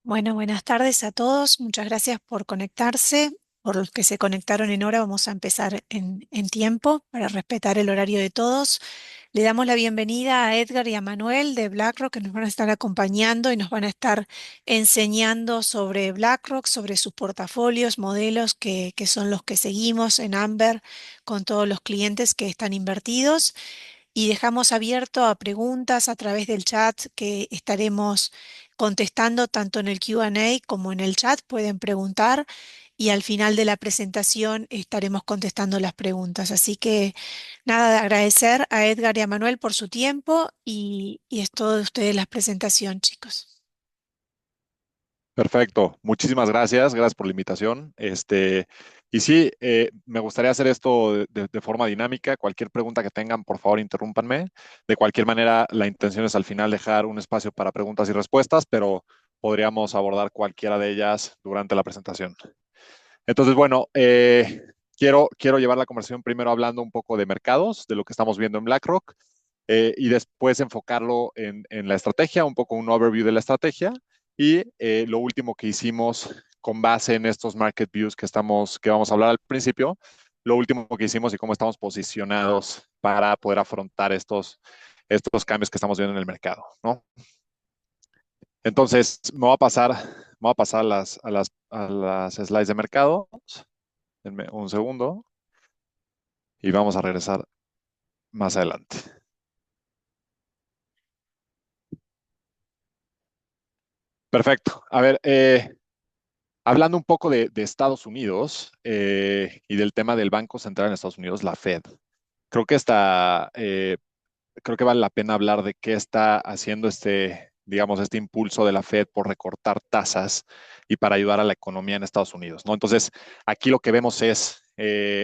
Bueno, buenas tardes a todos. Muchas gracias por conectarse. Por los que se conectaron en hora, vamos a empezar en tiempo para respetar el horario de todos. Le damos la bienvenida a Edgar y a Manuel de BlackRock, que nos van a estar acompañando y nos van a estar enseñando sobre BlackRock, sobre sus portafolios, modelos que son los que seguimos en Amber con todos los clientes que están invertidos. Y dejamos abierto a preguntas a través del chat que estaremos contestando tanto en el Q&A como en el chat. Pueden preguntar y al final de la presentación estaremos contestando las preguntas. Así que nada, de agradecer a Edgar y a Manuel por su tiempo y es todo de ustedes la presentación, chicos. Perfecto, muchísimas gracias, gracias por la invitación. Y sí, me gustaría hacer esto de forma dinámica. Cualquier pregunta que tengan, por favor, interrúmpanme. De cualquier manera, la intención es al final dejar un espacio para preguntas y respuestas, pero podríamos abordar cualquiera de ellas durante la presentación. Entonces, bueno, quiero llevar la conversación primero hablando un poco de mercados, de lo que estamos viendo en BlackRock, y después enfocarlo en la estrategia, un poco un overview de la estrategia, y lo último que hicimos con base en estos market views que vamos a hablar al principio, lo último que hicimos y cómo estamos posicionados para poder afrontar estos cambios que estamos viendo en el mercado, ¿no? Entonces, me voy a pasar a las slides de mercado. Denme un segundo y vamos a regresar más adelante. Perfecto. A ver, hablando un poco de Estados Unidos y del tema del Banco Central en Estados Unidos, la Fed. Creo que creo que vale la pena hablar de qué está haciendo digamos, este impulso de la Fed por recortar tasas y para ayudar a la economía en Estados Unidos, ¿no? Entonces, aquí lo que vemos es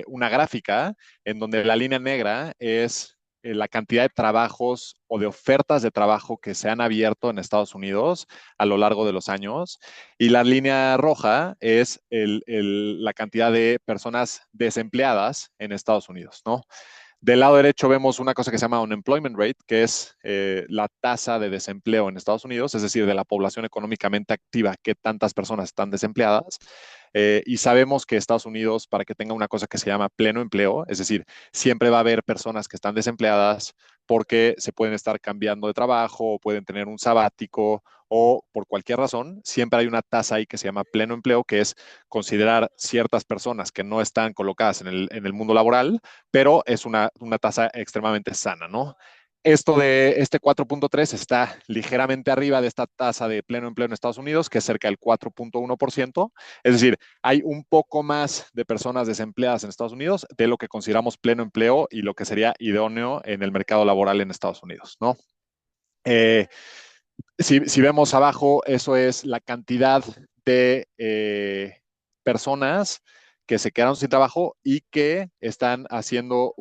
una gráfica en donde la línea negra es la cantidad de trabajos o de ofertas de trabajo que se han abierto en Estados Unidos a lo largo de los años y la línea roja es la cantidad de personas desempleadas en Estados Unidos, ¿no? Del lado derecho vemos una cosa que se llama unemployment rate, que es la tasa de desempleo en Estados Unidos, es decir, de la población económicamente activa, qué tantas personas están desempleadas. Y sabemos que Estados Unidos, para que tenga una cosa que se llama pleno empleo, es decir, siempre va a haber personas que están desempleadas porque se pueden estar cambiando de trabajo o pueden tener un sabático o por cualquier razón, siempre hay una tasa ahí que se llama pleno empleo, que es considerar ciertas personas que no están colocadas en el mundo laboral, pero es una tasa extremadamente sana, ¿no? Esto de este 4.3 está ligeramente arriba de esta tasa de pleno empleo en Estados Unidos, que es cerca del 4.1%. Es decir, hay un poco más de personas desempleadas en Estados Unidos de lo que consideramos pleno empleo y lo que sería idóneo en el mercado laboral en Estados Unidos, ¿no? Eh, si vemos abajo, eso es la cantidad de personas que se quedaron sin trabajo y que están haciendo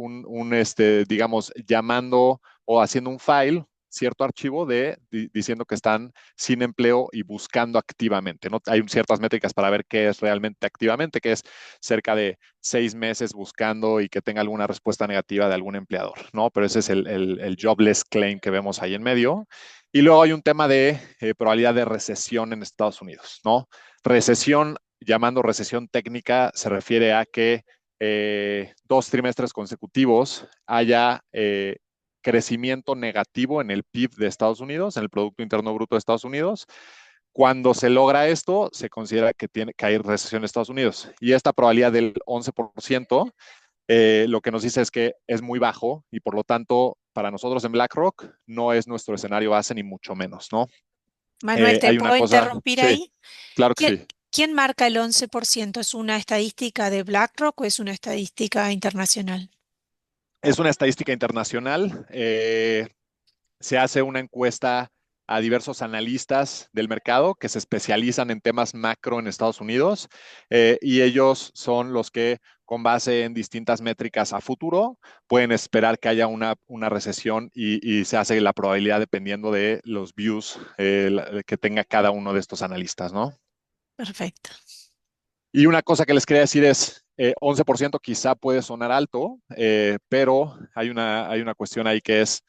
digamos, llamando o haciendo un file, cierto archivo diciendo que están sin empleo y buscando activamente, ¿no? Hay ciertas métricas para ver qué es realmente activamente, que es cerca de 6 meses buscando y que tenga alguna respuesta negativa de algún empleador, ¿no? Pero ese es el jobless claim que vemos ahí en medio. Y luego hay un tema de probabilidad de recesión en Estados Unidos, ¿no? Recesión, llamando recesión técnica, se refiere a que 2 trimestres consecutivos haya crecimiento negativo en el PIB de Estados Unidos, en el Producto Interno Bruto de Estados Unidos. Cuando se logra esto, se considera que tiene que hay recesión en Estados Unidos. Y esta probabilidad del 11% lo que nos dice es que es muy bajo y por lo tanto para nosotros en BlackRock no es nuestro escenario base ni mucho menos, ¿no? Manuel, ¿te Hay una puedo cosa, interrumpir sí, ahí? claro que ¿Quién, sí. quién marca el 11%? ¿Es una estadística de BlackRock o es una estadística internacional? Es una estadística internacional. Se hace una encuesta a diversos analistas del mercado que se especializan en temas macro en Estados Unidos y ellos son los que con base en distintas métricas a futuro pueden esperar que haya una recesión y se hace la probabilidad dependiendo de los views que tenga cada uno de estos analistas, ¿no? Perfecto. Y una cosa que les quería decir es, 11% quizá puede sonar alto, pero hay una cuestión ahí que es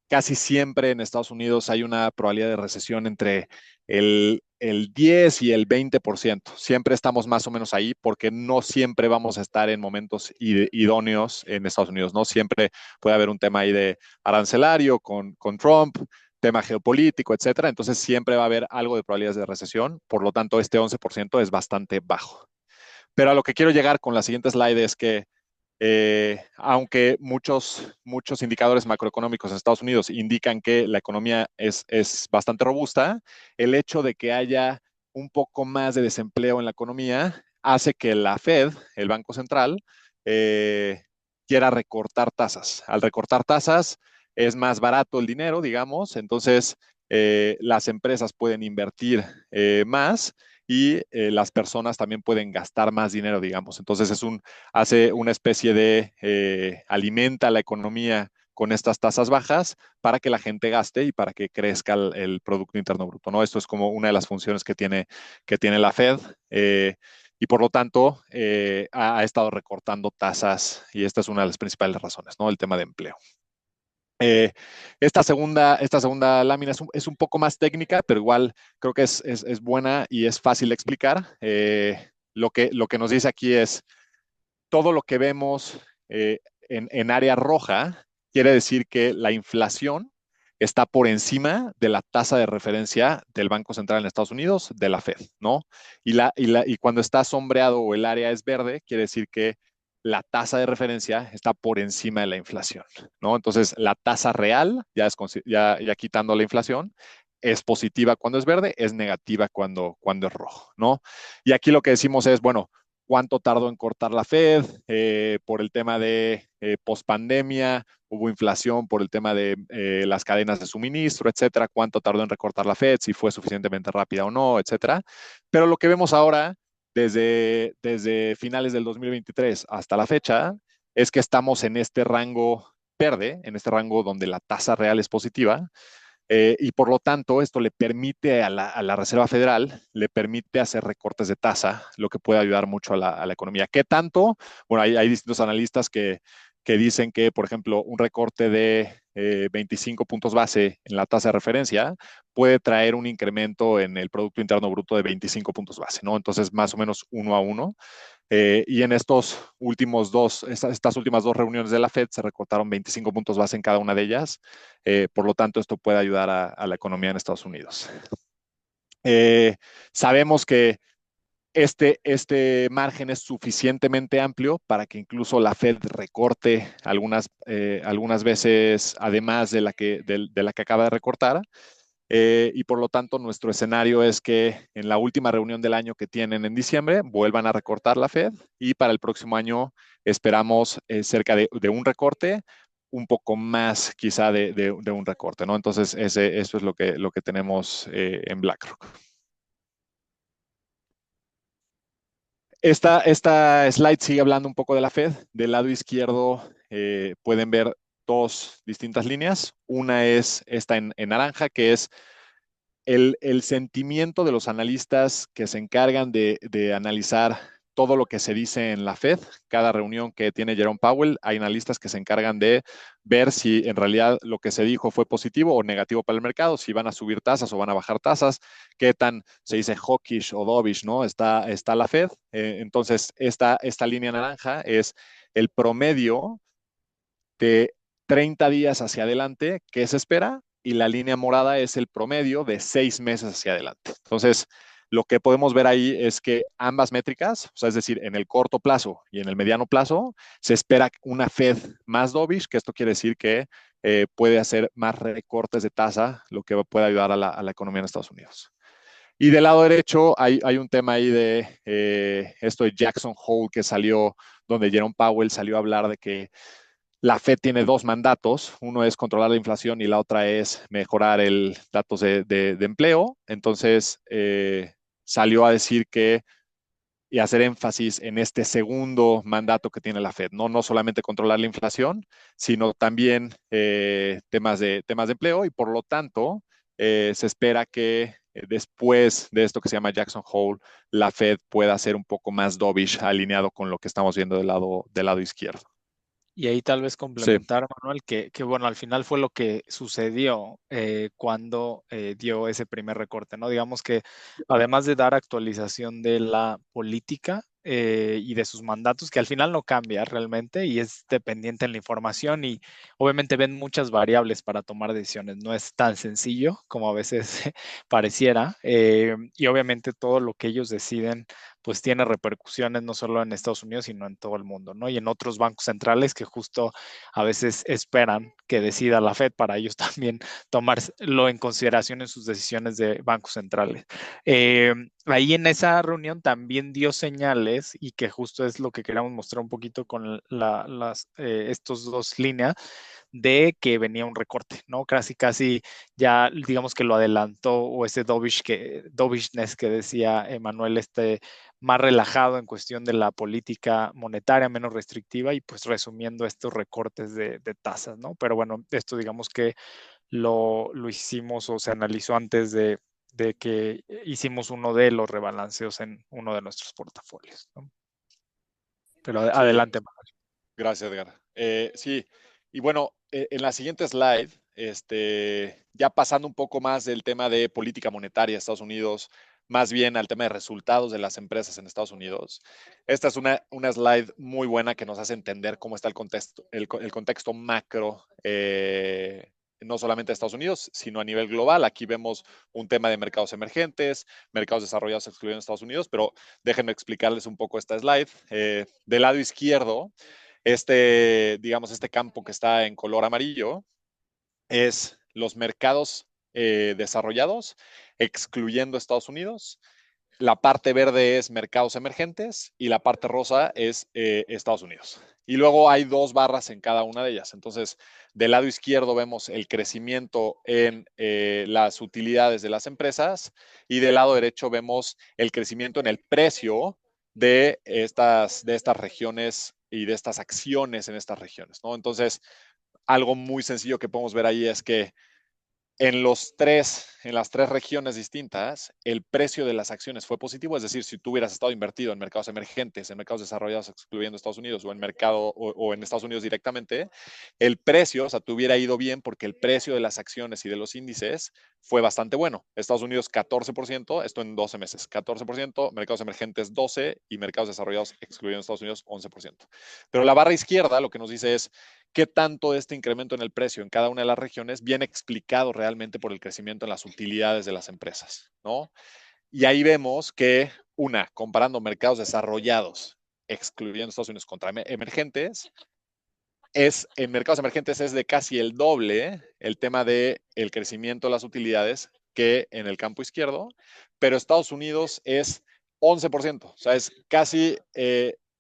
casi siempre en Estados Unidos hay una probabilidad de recesión entre el el 10 y el 20%. Siempre estamos más o menos ahí porque no siempre vamos a estar en momentos idóneos en Estados Unidos, ¿no? Siempre puede haber un tema ahí de arancelario con Trump, tema geopolítico, etcétera. Entonces siempre va a haber algo de probabilidades de recesión. Por lo tanto, este 11% es bastante bajo. Pero a lo que quiero llegar con la siguiente slide es que aunque muchos indicadores macroeconómicos en Estados Unidos indican que la economía es bastante robusta, el hecho de que haya un poco más de desempleo en la economía hace que la Fed, el Banco Central, eh, quiera recortar tasas. Al recortar tasas es más barato el dinero, digamos, entonces las empresas pueden invertir más y las personas también pueden gastar más dinero, digamos. Entonces hace una especie de alimenta la economía con estas tasas bajas para que la gente gaste y para que crezca el Producto Interno Bruto, ¿no? Esto es como una de las funciones que tiene la Fed. Y por lo tanto, ha estado recortando tasas y esta es una de las principales razones, ¿no? El tema de empleo. Eh, esta segunda lámina es un poco más técnica, pero igual creo que es buena y es fácil de explicar. Lo que nos dice aquí es todo lo que vemos en área roja quiere decir que la inflación está por encima de la tasa de referencia del Banco Central en Estados Unidos, de la Fed, ¿no? Y cuando está sombreado o el área es verde, quiere decir que la tasa de referencia está por encima de la inflación, ¿no? Entonces, la tasa real, ya quitando la inflación, es positiva cuando es verde, es negativa cuando es rojo, ¿no? Y aquí lo que decimos es, bueno, cuánto tardó en cortar la Fed por el tema de pospandemia, hubo inflación por el tema de las cadenas de suministro, etcétera, cuánto tardó en recortar la Fed, si fue suficientemente rápida o no, etcétera. Pero lo que vemos ahora, desde finales del 2023 hasta la fecha, es que estamos en este rango verde, en este rango donde la tasa real es positiva, y por lo tanto, esto le permite a la Reserva Federal, le permite hacer recortes de tasa, lo que puede ayudar mucho a la economía. ¿Qué tanto? Bueno, hay distintos analistas que dicen que, por ejemplo, un recorte de 25 puntos base en la tasa de referencia puede traer un incremento en el Producto Interno Bruto de 25 puntos base, ¿no? Entonces, más o menos 1 a 1. Y en estas últimas dos reuniones de la Fed se recortaron 25 puntos base en cada una de ellas. Por lo tanto, esto puede ayudar a la economía en Estados Unidos. Eh, Sabemos que este margen es suficientemente amplio para que incluso la Fed recorte algunas veces, además de la que acaba de recortar. Y por lo tanto, nuestro escenario es que en la última reunión del año que tienen en diciembre vuelvan a recortar la Fed y para el próximo año esperamos cerca de un recorte, un poco más quizá de un recorte, ¿no? Entonces, eso es lo que tenemos en BlackRock. Esta slide sigue hablando un poco de la Fed. Del lado izquierdo pueden ver dos distintas líneas. Una es esta en naranja, que es el sentimiento de los analistas que se encargan de analizar todo lo que se dice en la Fed. Cada reunión que tiene Jerome Powell, hay analistas que se encargan de ver si en realidad lo que se dijo fue positivo o negativo para el mercado, si van a subir tasas o van a bajar tasas, qué tan se dice hawkish o dovish, ¿no? Está la Fed. Entonces, esta línea naranja es el promedio de 30 días hacia adelante que se espera y la línea morada es el promedio de 6 meses hacia adelante. Entonces, lo que podemos ver ahí es que ambas métricas, o sea, es decir, en el corto plazo y en el mediano plazo, se espera una Fed más dovish, que esto quiere decir que puede hacer más recortes de tasa, lo que puede ayudar a la economía en Estados Unidos. Y del lado derecho hay un tema ahí de esto de Jackson Hole que salió, donde Jerome Powell salió a hablar de que la Fed tiene dos mandatos, uno es controlar la inflación y la otra es mejorar el datos de empleo. Entonces, salió a decir que y hacer énfasis en este segundo mandato que tiene la Fed, no solamente controlar la inflación, sino también temas de empleo y por lo tanto se espera que después de esto que se llama Jackson Hole, la Fed pueda ser un poco más dovish alineado con lo que estamos viendo del lado izquierdo. Y ahí tal vez Sí, complementar, Manuel, que bueno, al final fue lo que sucedió cuando dio ese primer recorte, ¿no? Digamos que además de dar actualización de la política y de sus mandatos, que al final no cambia realmente y es dependiente en la información y obviamente ven muchas variables para tomar decisiones, no es tan sencillo como a veces pareciera y obviamente todo lo que ellos deciden pues tiene repercusiones no solo en Estados Unidos, sino en todo el mundo, ¿no? Y en otros bancos centrales que justo a veces esperan que decida la Fed para ellos también tomarlo en consideración en sus decisiones de bancos centrales. Ahí en esa reunión también dio señales y que justo es lo que queríamos mostrar un poquito con estos dos líneas de que venía un recorte, ¿no? Casi, casi ya digamos que lo adelantó o ese dovishness que decía Emanuel, más relajado en cuestión de la política monetaria, menos restrictiva y pues resumiendo estos recortes de tasas, ¿no? Pero bueno, esto digamos que lo hicimos o se analizó antes de que hicimos uno de los rebalanceos en uno de nuestros portafolios, ¿no? Pero sí, adelante. gracias, Edgar. Sí, y bueno, en la siguiente slide, ya pasando un poco más del tema de política monetaria de Estados Unidos, más bien al tema de resultados de las empresas en Estados Unidos. Esta es una slide muy buena que nos hace entender cómo está el contexto macro, no solamente de Estados Unidos, sino a nivel global. Aquí vemos un tema de mercados emergentes, mercados desarrollados excluyendo Estados Unidos, pero déjenme explicarles un poco esta slide. Del lado izquierdo, digamos, este campo que está en color amarillo es los mercados desarrollados, excluyendo Estados Unidos. La parte verde es mercados emergentes y la parte rosa es Estados Unidos. Y luego hay dos barras en cada una de ellas. Entonces, del lado izquierdo vemos el crecimiento en las utilidades de las empresas y del lado derecho vemos el crecimiento en el precio de estas regiones y de estas acciones en estas regiones, ¿no? Entonces, algo muy sencillo que podemos ver ahí es que en las tres regiones distintas, el precio de las acciones fue positivo, es decir, si tú hubieras estado invertido en mercados emergentes, en mercados desarrollados, excluyendo Estados Unidos, o en Estados Unidos directamente, el precio, o sea, te hubiera ido bien porque el precio de las acciones y de los índices fue bastante bueno. Estados Unidos 14%, esto en 12 meses, 14%, mercados emergentes 12% y mercados desarrollados, excluyendo Estados Unidos, 11%. Pero la barra izquierda lo que nos dice es qué tanto este incremento en el precio en cada una de las regiones viene explicado realmente por el crecimiento en las utilidades de las empresas, ¿no? Y ahí vemos que, comparando mercados desarrollados, excluyendo Estados Unidos contra emergentes, en mercados emergentes es de casi el doble el tema del crecimiento de las utilidades que en el campo izquierdo, pero Estados Unidos es 11%, o sea, es casi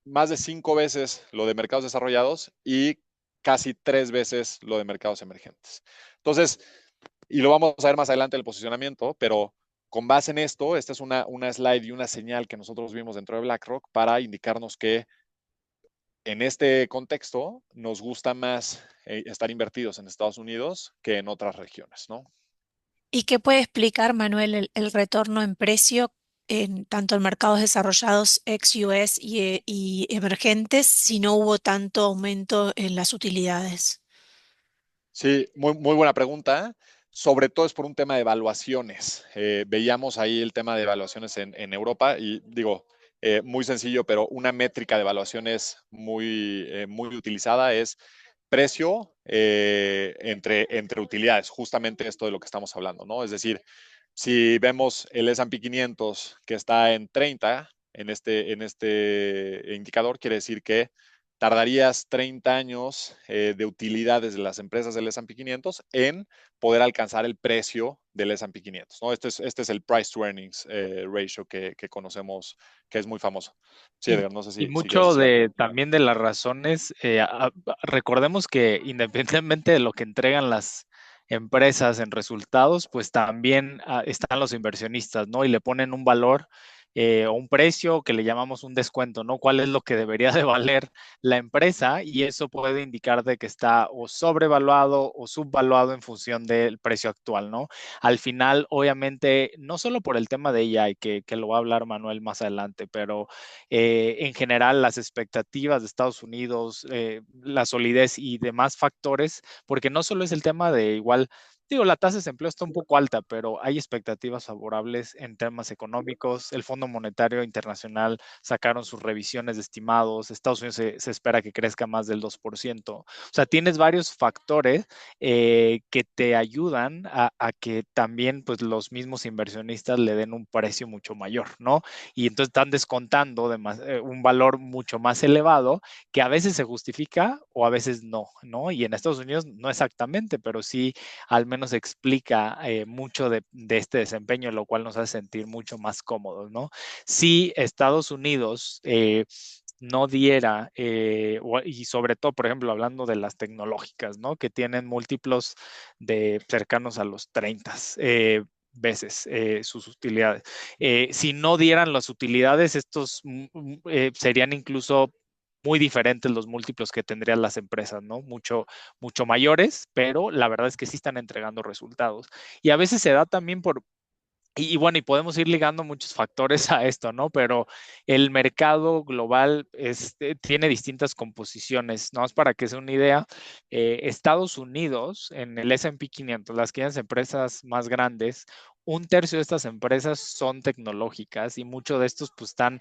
más de 5 veces lo de mercados desarrollados y casi 3 veces lo de mercados emergentes. Entonces, y lo vamos a ver más adelante en el posicionamiento, pero con base en esto, esta es una slide y una señal que nosotros vimos dentro de BlackRock para indicarnos que en este contexto nos gusta más estar invertidos en Estados Unidos que en otras regiones, ¿no? ¿Y qué puede explicar, Manuel, el retorno en precio en tanto en mercados desarrollados ex-US y emergentes si no hubo tanto aumento en las utilidades? Sí, muy, muy buena pregunta. Sobre todo es por un tema de evaluaciones. Veíamos ahí el tema de evaluaciones en Europa y digo, muy sencillo, pero una métrica de evaluaciones muy utilizada es precio entre utilidades, justamente esto de lo que estamos hablando, ¿no? Es decir, si vemos el S&P 500 que está en 30 en este indicador, quiere decir que tardarías 30 años de utilidades de las empresas del S&P 500 en poder alcanzar el precio del S&P 500, ¿no? Este es el price to earnings ratio que conocemos, que es muy famoso. Sí, Y, Edgar, no sé y si quieres mucho decir algo. de también de las razones, recordemos que independientemente de lo que entregan las empresas en resultados, pues también están los inversionistas, ¿no? Y le ponen un valor o un precio que le llamamos un descuento, ¿no? ¿Cuál es lo que debería de valer la empresa? Y eso puede indicar de que está o sobrevaluado o subvaluado en función del precio actual, ¿no? Al final, obviamente, no solo por el tema de AI, que lo va a hablar Manuel más adelante, pero en general las expectativas de Estados Unidos, la solidez y demás factores, porque no solo es el tema de igual. Digo, la tasa de desempleo está un poco alta, pero hay expectativas favorables en temas económicos. El Fondo Monetario Internacional sacaron sus revisiones de estimados. Estados Unidos se espera que crezca más del 2%. O sea, tienes varios factores que te ayudan a que también pues, los mismos inversionistas le den un precio mucho mayor, ¿no? Y entonces están descontando un valor mucho más elevado que a veces se justifica o a veces no, ¿no? Y en Estados Unidos no exactamente, pero sí al menos explica mucho de este desempeño, lo cual nos hace sentir mucho más cómodos, ¿no? Si Estados Unidos no diera, y sobre todo, por ejemplo, hablando de las tecnológicas, ¿no? Que tienen múltiplos de cercanos a los 30 veces sus utilidades. Si no dieran las utilidades, estos serían incluso muy diferentes los múltiplos que tendrían las empresas, ¿no? Mucho mayores, pero la verdad es que sí están entregando resultados. Y a veces se da también y bueno, y podemos ir ligando muchos factores a esto, ¿no? Pero el mercado global tiene distintas composiciones, ¿no? Es para que sea una idea, Estados Unidos, en el S&P 500, las 500 empresas más grandes, un tercio de estas empresas son tecnológicas y muchos de estos pues están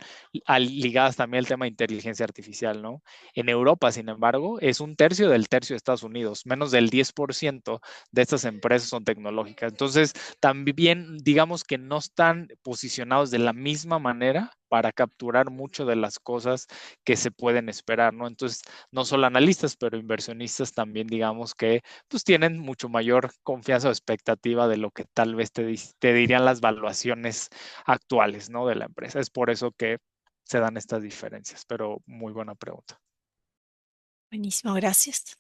ligadas también al tema de inteligencia artificial, ¿no? En Europa, sin embargo, es un tercio del tercio de Estados Unidos, menos del 10% de estas empresas son tecnológicas. Entonces, también digamos que no están posicionados de la misma manera para capturar mucho de las cosas que se pueden esperar, ¿no? Entonces, no solo analistas, pero inversionistas también digamos que pues tienen mucho mayor confianza o expectativa de lo que tal vez te dirían las valuaciones actuales, ¿no? De la empresa. Es por eso que se dan estas diferencias, pero muy buena pregunta. Buenísimo, gracias.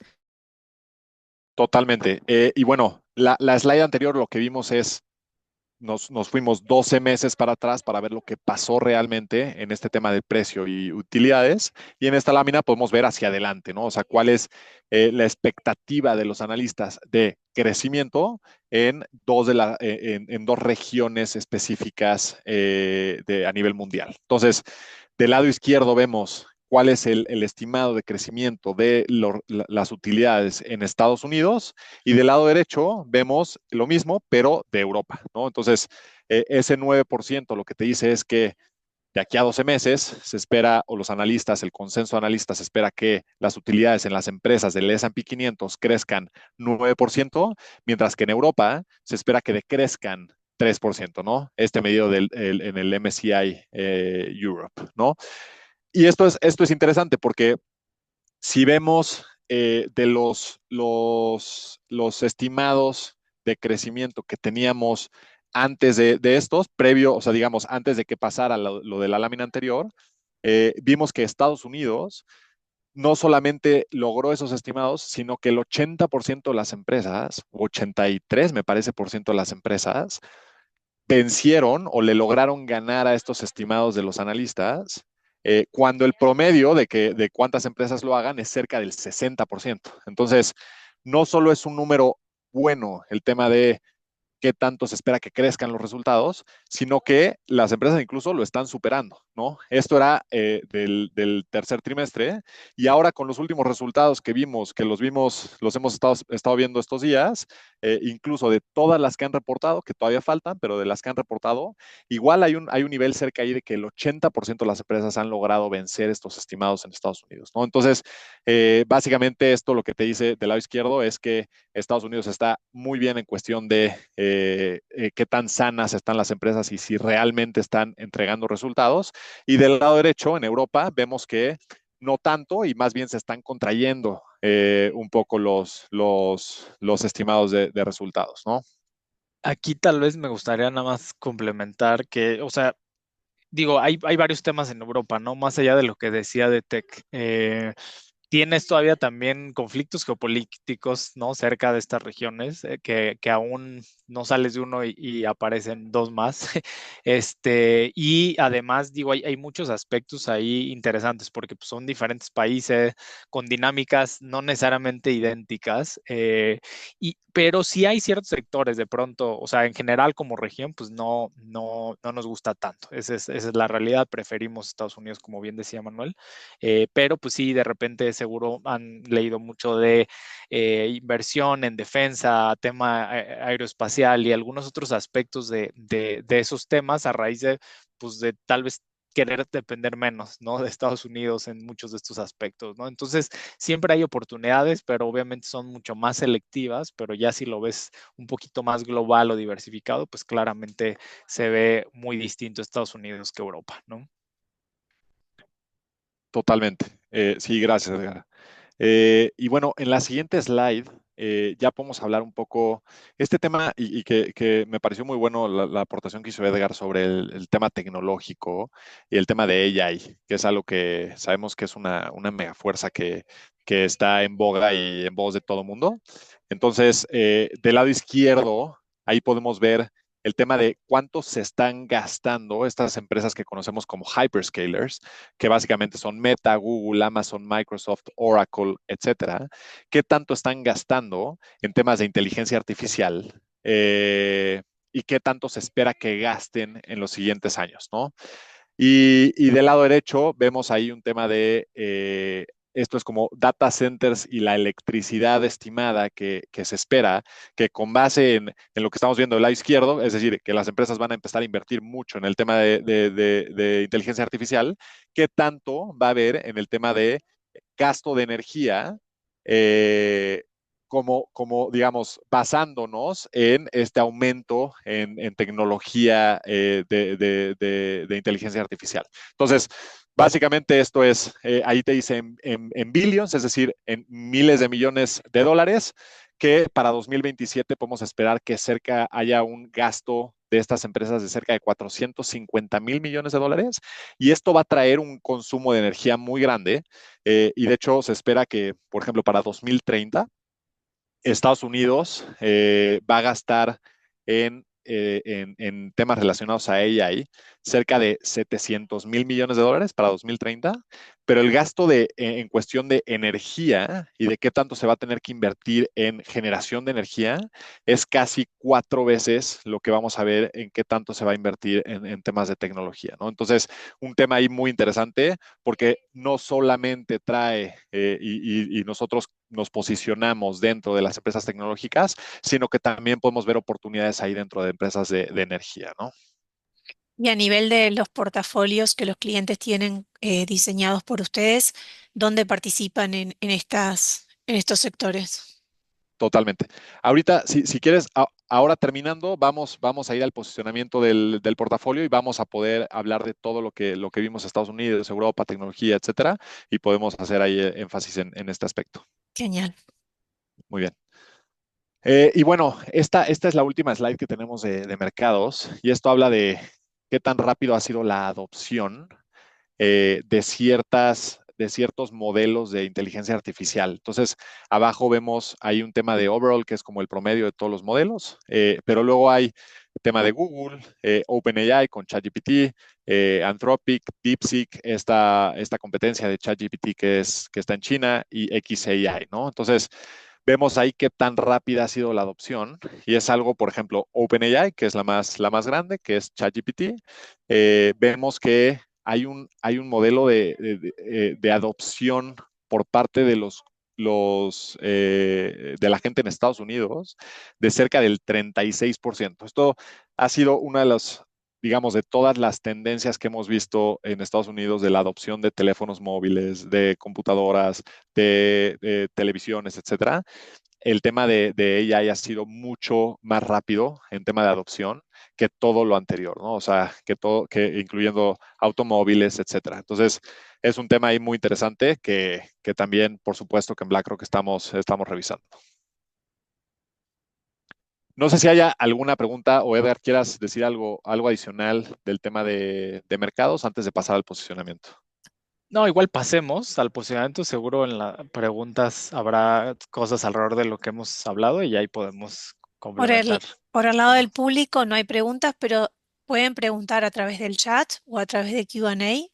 Totalmente. Y bueno, la slide anterior lo que vimos es, nos fuimos 12 meses para atrás para ver lo que pasó realmente en este tema de precio y utilidades. Y en esta lámina podemos ver hacia adelante, ¿no? O sea, cuál es la expectativa de los analistas de crecimiento en en dos regiones específicas a nivel mundial. Entonces, del lado izquierdo vemos cuál es el estimado de crecimiento de las utilidades en Estados Unidos y del lado derecho vemos lo mismo, pero de Europa, ¿no? Entonces, ese 9% lo que te dice es que de aquí a 12 meses se espera, o los analistas, el consenso de analistas espera que las utilidades en las empresas del S&P 500 crezcan 9%, mientras que en Europa se espera que decrezcan 3%, ¿no? Este medido en el MSCI Europe, ¿no? Y esto es interesante porque si vemos de los estimados de crecimiento que teníamos antes de estos, previo, o sea, digamos, antes de que pasara lo de la lámina anterior, vimos que Estados Unidos no solamente logró esos estimados, sino que el 80% de las empresas, 83 me parece por ciento de las empresas, vencieron o le lograron ganar a estos estimados de los analistas, cuando el promedio de cuántas empresas lo hagan es cerca del 60%. Entonces, no solo es un número bueno el tema de qué tanto se espera que crezcan los resultados, sino que las empresas incluso lo están superando, ¿no? Esto era del tercer trimestre y ahora con los últimos resultados que vimos, los hemos estado viendo estos días, incluso de todas las que han reportado, que todavía faltan, pero de las que han reportado, igual hay un nivel cerca ahí de que el 80% de las empresas han logrado vencer estos estimados en Estados Unidos, ¿no? Entonces, básicamente esto lo que te dice del lado izquierdo es que Estados Unidos está muy bien en cuestión de qué tan sanas están las empresas y si realmente están entregando resultados. Y del lado derecho, en Europa, vemos que no tanto y más bien se están contrayendo un poco los estimados de resultados, ¿no? Aquí tal vez me gustaría nada más complementar que, o sea, digo, hay varios temas en Europa, ¿no? Más allá de lo que decía de tech. tienes todavía también conflictos geopolíticos, ¿no? Cerca de estas regiones, que aún no sales de uno y aparecen dos más. Y además, digo, hay muchos aspectos ahí interesantes porque pues, son diferentes países con dinámicas no necesariamente idénticas, pero sí hay ciertos sectores de pronto, o sea, en general como región, pues no nos gusta tanto. Esa es la realidad. Preferimos Estados Unidos, como bien decía Manuel. Pero pues sí, de repente seguro han leído mucho de inversión en defensa, tema aeroespacial y algunos otros aspectos de esos temas a raíz de, pues de tal vez querer depender menos, ¿no? De Estados Unidos en muchos de estos aspectos, ¿no? Entonces, siempre hay oportunidades, pero obviamente son mucho más selectivas, pero ya si lo ves un poquito más global o diversificado, pues claramente se ve muy distinto Estados Unidos que Europa, ¿no? Totalmente. Sí, gracias, Edgar. Y bueno, en la siguiente slide ya podemos hablar un poco este tema y que me pareció muy bueno la aportación que hizo Edgar sobre el tema tecnológico y el tema de AI, que es algo que sabemos que es una mega fuerza que está en boga y en voz de todo el mundo. Entonces, del lado izquierdo, ahí podemos ver el tema de cuánto se están gastando estas empresas que conocemos como hyperscalers, que básicamente son Meta, Google, Amazon, Microsoft, Oracle, etcétera, qué tanto están gastando en temas de inteligencia artificial y qué tanto se espera que gasten en los siguientes años, ¿no? Y del lado derecho vemos ahí un tema de, esto es como data centers y la electricidad estimada que se espera, que con base en lo que estamos viendo del lado izquierdo, es decir, que las empresas van a empezar a invertir mucho en el tema de inteligencia artificial, ¿qué tanto va a haber en el tema de gasto de energía? Como, digamos, basándonos en este aumento en tecnología de inteligencia artificial. Entonces, básicamente esto es, ahí te dice en billions, es decir, en miles de millones de dólares, que para 2027 podemos esperar que cerca haya un gasto de estas empresas de cerca de 450 mil millones de dólares, y esto va a traer un consumo de energía muy grande, y de hecho se espera que, por ejemplo, para 2030, Estados Unidos va a gastar en temas relacionados a AI cerca de 700 mil millones de dólares para 2030, pero el gasto en cuestión de energía y de qué tanto se va a tener que invertir en generación de energía es casi 4 veces lo que vamos a ver en qué tanto se va a invertir en temas de tecnología, ¿no? Entonces, un tema ahí muy interesante porque no solamente trae, y nosotros nos posicionamos dentro de las empresas tecnológicas, sino que también podemos ver oportunidades ahí dentro de empresas de energía, ¿no? Y a nivel de los portafolios que los clientes tienen diseñados por ustedes, ¿dónde participan en estos sectores? Totalmente. Ahorita, si quieres, ahora terminando, vamos a ir al posicionamiento del portafolio y vamos a poder hablar de todo lo que vimos en Estados Unidos, Europa, tecnología, etcétera, y podemos hacer ahí énfasis en este aspecto. Genial. Muy bien. Y bueno, esta es la última slide que tenemos de mercados, y esto habla de qué tan rápido ha sido la adopción de ciertos modelos de inteligencia artificial. Entonces, abajo vemos ahí un tema de overall, que es como el promedio de todos los modelos, pero luego hay el tema de Google, OpenAI con ChatGPT, Anthropic, DeepSeek, esta competencia de ChatGPT que está en China, y xAI, ¿no? Entonces, vemos ahí qué tan rápida ha sido la adopción, y es algo, por ejemplo, OpenAI, que es la más grande, que es ChatGPT. Vemos que hay un modelo de adopción por parte de la gente en Estados Unidos de cerca del 36%. Esto ha sido una de las, digamos, de todas las tendencias que hemos visto en Estados Unidos de la adopción de teléfonos móviles, de computadoras, de televisiones, etcétera. El tema de AI ha sido mucho más rápido en tema de adopción que todo lo anterior, ¿no? O sea, que incluyendo automóviles, etcétera. Entonces, es un tema ahí muy interesante que también, por supuesto, que en BlackRock estamos revisando. No sé si haya alguna pregunta o Edgar, quieras decir algo adicional del tema de mercados antes de pasar al posicionamiento. No, igual pasemos al posicionamiento. Seguro en las preguntas habrá cosas alrededor de lo que hemos hablado y ahí podemos Por complementar. por el lado ¿O del no? público no hay preguntas, pero pueden preguntar a través del chat o a través de Q&A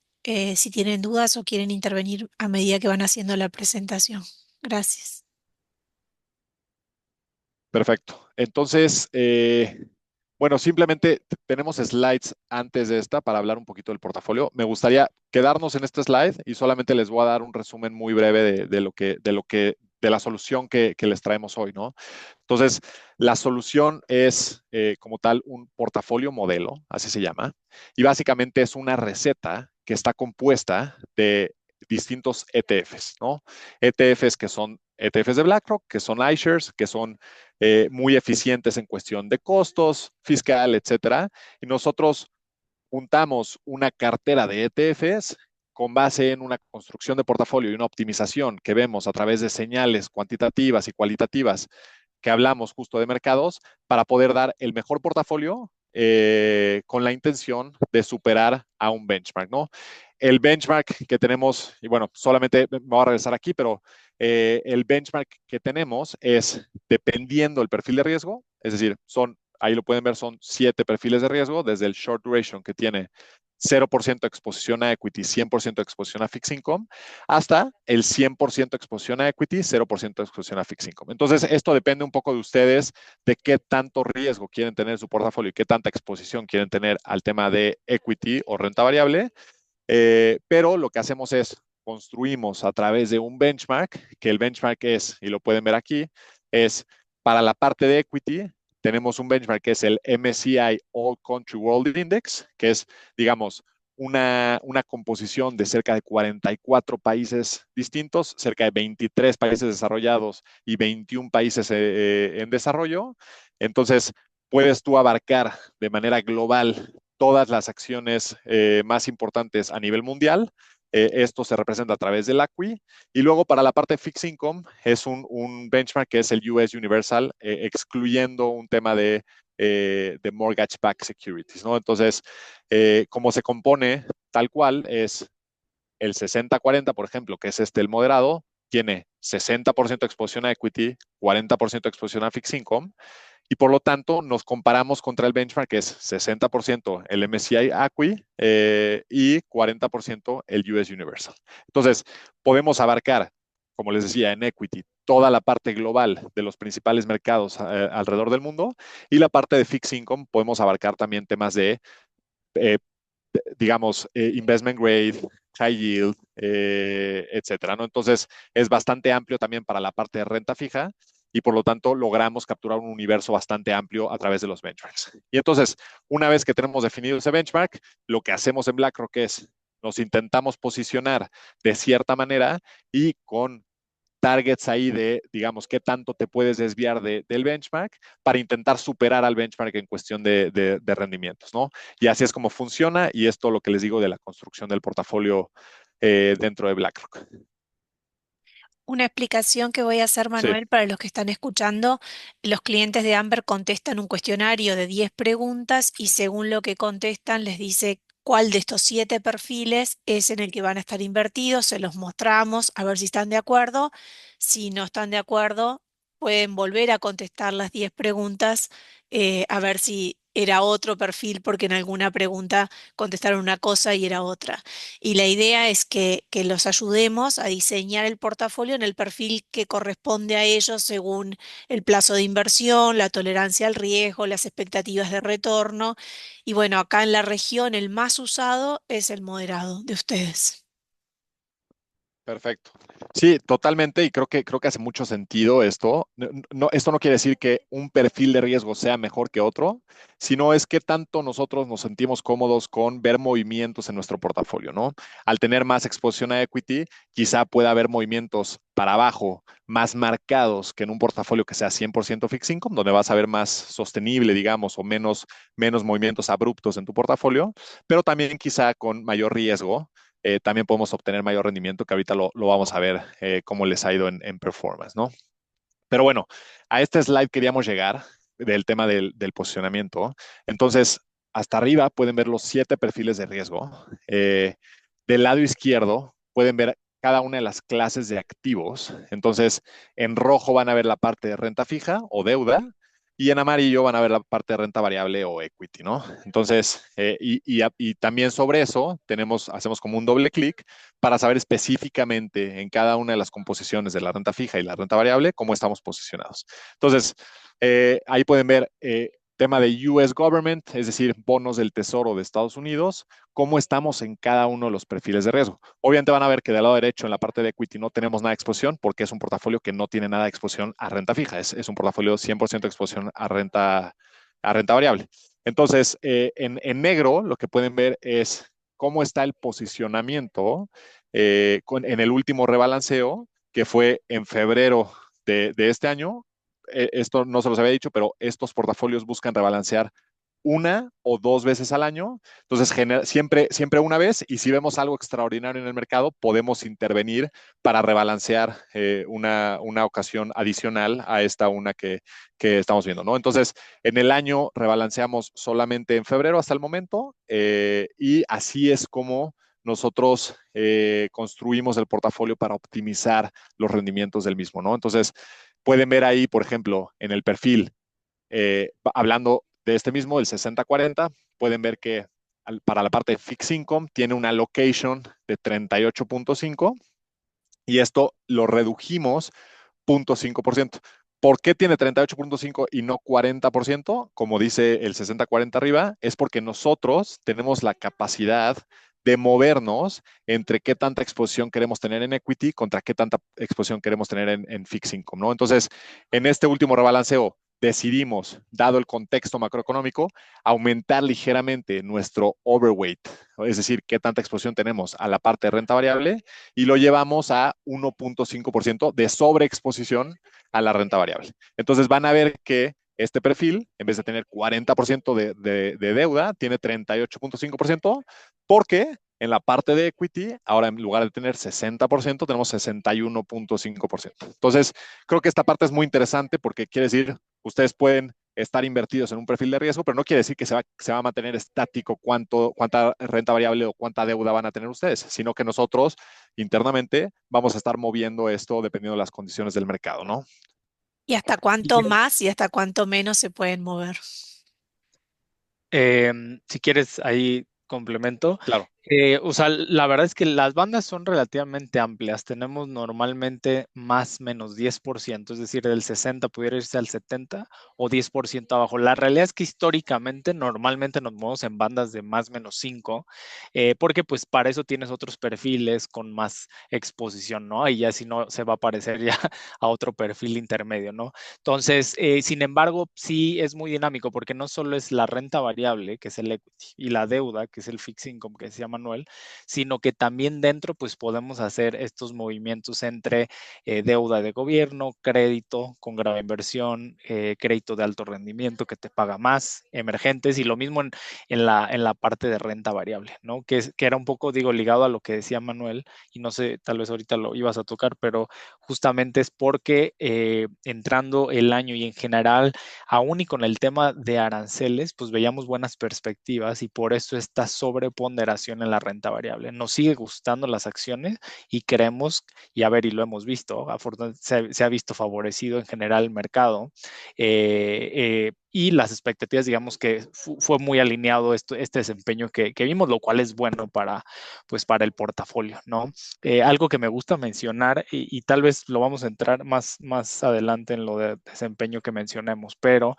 si tienen dudas o quieren intervenir a medida que van haciendo la presentación. Gracias. Perfecto. Entonces, bueno, simplemente tenemos slides antes de esta para hablar un poquito del portafolio. Me gustaría quedarnos en este slide y solamente les voy a dar un resumen muy breve de la solución que les traemos hoy, ¿no? Entonces, la solución es como tal un portafolio modelo, así se llama, y básicamente es una receta que está compuesta de distintos ETFs, ¿no? ETFs que son ETFs de BlackRock, que son iShares, que son muy eficientes en cuestión de costos, fiscal, etcétera. Y nosotros juntamos una cartera de ETFs con base en una construcción de portafolio y una optimización que vemos a través de señales cuantitativas y cualitativas que hablamos justo de mercados para poder dar el mejor portafolio con la intención de superar a un benchmark, ¿no? El benchmark que tenemos, y bueno, solamente me voy a regresar aquí, pero el benchmark que tenemos es dependiendo del perfil de riesgo, es decir, ahí lo pueden ver, son 7 perfiles de riesgo, desde el short duration que tiene 0% exposición a equity, 100% exposición a fixed income, hasta el 100% exposición a equity, 0% exposición a fixed income. Entonces, esto depende un poco de ustedes, de qué tanto riesgo quieren tener en su portafolio y qué tanta exposición quieren tener al tema de equity o renta variable. Pero lo que hacemos es construimos a través de un benchmark, que el benchmark es, y lo pueden ver aquí, es para la parte de equity, tenemos un benchmark que es el MSCI All Country World Index, que es, digamos, una composición de cerca de 44 países distintos, cerca de 23 países desarrollados y 21 países en desarrollo. Entonces, puedes tú abarcar de manera global todas las acciones más importantes a nivel mundial. Esto se representa a través del ACWI. Y luego para la parte de fixed income es un benchmark que es el US Universal, excluyendo un tema de mortgage-backed securities, ¿no? Entonces, como se compone tal cual es el 60-40, por ejemplo, que es el moderado, tiene 60% exposición a equity, 40% exposición a fixed income, y por lo tanto nos comparamos contra el benchmark que es 60% el MSCI ACWI y 40% el US Universal. Entonces, podemos abarcar, como les decía, en equity, toda la parte global de los principales mercados alrededor del mundo y la parte de fixed income podemos abarcar también temas de eh, digamos, investment grade, high yield, etcétera, ¿no? Entonces, es bastante amplio también para la parte de renta fija y por lo tanto logramos capturar un universo bastante amplio a través de los benchmarks. Y entonces, una vez que tenemos definido ese benchmark, lo que hacemos en BlackRock es nos intentamos posicionar de cierta manera y con targets ahí de, digamos, qué tanto te puedes desviar del benchmark para intentar superar al benchmark en cuestión de rendimientos, ¿no? Y así es como funciona y esto lo que les digo de la construcción del portafolio dentro de BlackRock. Una explicación que voy a hacer, Sí, Manuel, para los que están escuchando. Los clientes de Amber contestan un cuestionario de 10 preguntas y según lo que contestan les dice cuál de estos 7 perfiles es en el que van a estar invertidos. Se los mostramos a ver si están de acuerdo. Si no están de acuerdo, pueden volver a contestar las 10 preguntas a ver si era otro perfil porque en alguna pregunta contestaron una cosa y era otra. Y la idea es que los ayudemos a diseñar el portafolio en el perfil que corresponde a ellos según el plazo de inversión, la tolerancia al riesgo, las expectativas de retorno. Y bueno, acá en la región el más usado es el moderado de ustedes. perfecto. Sí, totalmente, y creo que hace mucho sentido esto. Esto no quiere decir que un perfil de riesgo sea mejor que otro, sino es que tanto nosotros nos sentimos cómodos con ver movimientos en nuestro portafolio, ¿no? Al tener más exposición a equity, quizá pueda haber movimientos para abajo más marcados que en un portafolio que sea 100% fixed income, donde vas a ver más sostenible, digamos, o menos movimientos abruptos en tu portafolio, pero también quizá con mayor riesgo también podemos obtener mayor rendimiento, que ahorita lo vamos a ver cómo les ha ido en performance, ¿no? Pero bueno, a este slide queríamos llegar del tema del posicionamiento. Entonces, hasta arriba pueden ver los 7 perfiles de riesgo. Del lado izquierdo pueden ver cada una de las clases de activos. Entonces, en rojo van a ver la parte de renta fija o deuda, y en amarillo van a ver la parte de renta variable o equity, ¿no? Entonces, y también sobre eso hacemos como un doble clic para saber específicamente en cada una de las composiciones de la renta fija y la renta variable cómo estamos posicionados. Entonces, ahí pueden ver tema de US Government, es decir, bonos del Tesoro de Estados Unidos, cómo estamos en cada uno de los perfiles de riesgo. Obviamente van a ver que del lado derecho en la parte de equity no tenemos nada de exposición porque es un portafolio que no tiene nada de exposición a renta fija, es un portafolio 100% de exposición a renta variable. Entonces, en negro lo que pueden ver es cómo está el posicionamiento en el último rebalanceo que fue en febrero de este año. Esto no se los había dicho, pero estos portafolios buscan rebalancear una o dos veces al año. Entonces, siempre una vez, y si vemos algo extraordinario en el mercado, podemos intervenir para rebalancear una ocasión adicional a esta una que estamos viendo, ¿no? Entonces, en el año rebalanceamos solamente en febrero hasta el momento, y así es como nosotros construimos el portafolio para optimizar los rendimientos del mismo, ¿no? Entonces, pueden ver ahí, por ejemplo, en el perfil, hablando de este mismo, el 60-40, pueden ver que para la parte de fixed income tiene una allocation de 38.5 y esto lo redujimos 0.5%. ¿Por qué tiene 38.5 y no 40%? Como dice el 60-40 arriba, es porque nosotros tenemos la capacidad de movernos entre qué tanta exposición queremos tener en equity contra qué tanta exposición queremos tener en fixed income, ¿no? Entonces, en este último rebalanceo, decidimos, dado el contexto macroeconómico, aumentar ligeramente nuestro overweight, es decir, qué tanta exposición tenemos a la parte de renta variable, y lo llevamos a 1.5% de sobreexposición a la renta variable. Entonces van a ver que este perfil, en vez de tener 40% de deuda, tiene 38.5%, porque en la parte de equity, ahora en lugar de tener 60%, tenemos 61.5%. Entonces, creo que esta parte es muy interesante porque quiere decir, ustedes pueden estar invertidos en un perfil de riesgo, pero no quiere decir que se va a mantener estático cuánta renta variable o cuánta deuda van a tener ustedes, sino que nosotros internamente vamos a estar moviendo esto dependiendo de las condiciones del mercado, ¿no? ¿Y hasta cuánto más y hasta cuánto menos se pueden mover? Si quieres, ahí complemento. Claro. O sea, la verdad es que las bandas son relativamente amplias. Tenemos normalmente más menos 10%, es decir, del 60 pudiera irse al 70 o 10% abajo. La realidad es que históricamente normalmente nos movemos en bandas de más menos 5, porque pues para eso tienes otros perfiles con más exposición, ¿no? Y ya si no se va a parecer ya a otro perfil intermedio, ¿no? Entonces, sin embargo, sí es muy dinámico porque no solo es la renta variable, que es el equity, y la deuda, que es el fixed income, que decía Manuel, sino que también dentro, pues podemos hacer estos movimientos entre deuda de gobierno, crédito con grave inversión, crédito de alto rendimiento que te paga más, emergentes, y lo mismo en la parte de renta variable, ¿no? Que era un poco, digo, ligado a lo que decía Manuel, y no sé, tal vez ahorita lo ibas a tocar, pero justamente es porque entrando el año y en general, aún y con el tema de aranceles, pues veíamos buenas perspectivas y por eso esta sobreponderación en la renta variable. Nos sigue gustando las acciones y creemos, y a ver, y lo hemos visto, se ha visto favorecido en general el mercado. Y las expectativas, digamos que fue muy alineado este desempeño que vimos, lo cual es bueno pues para el portafolio, ¿no? Algo que me gusta mencionar, y tal vez lo vamos a entrar más adelante en lo de desempeño que mencionemos, pero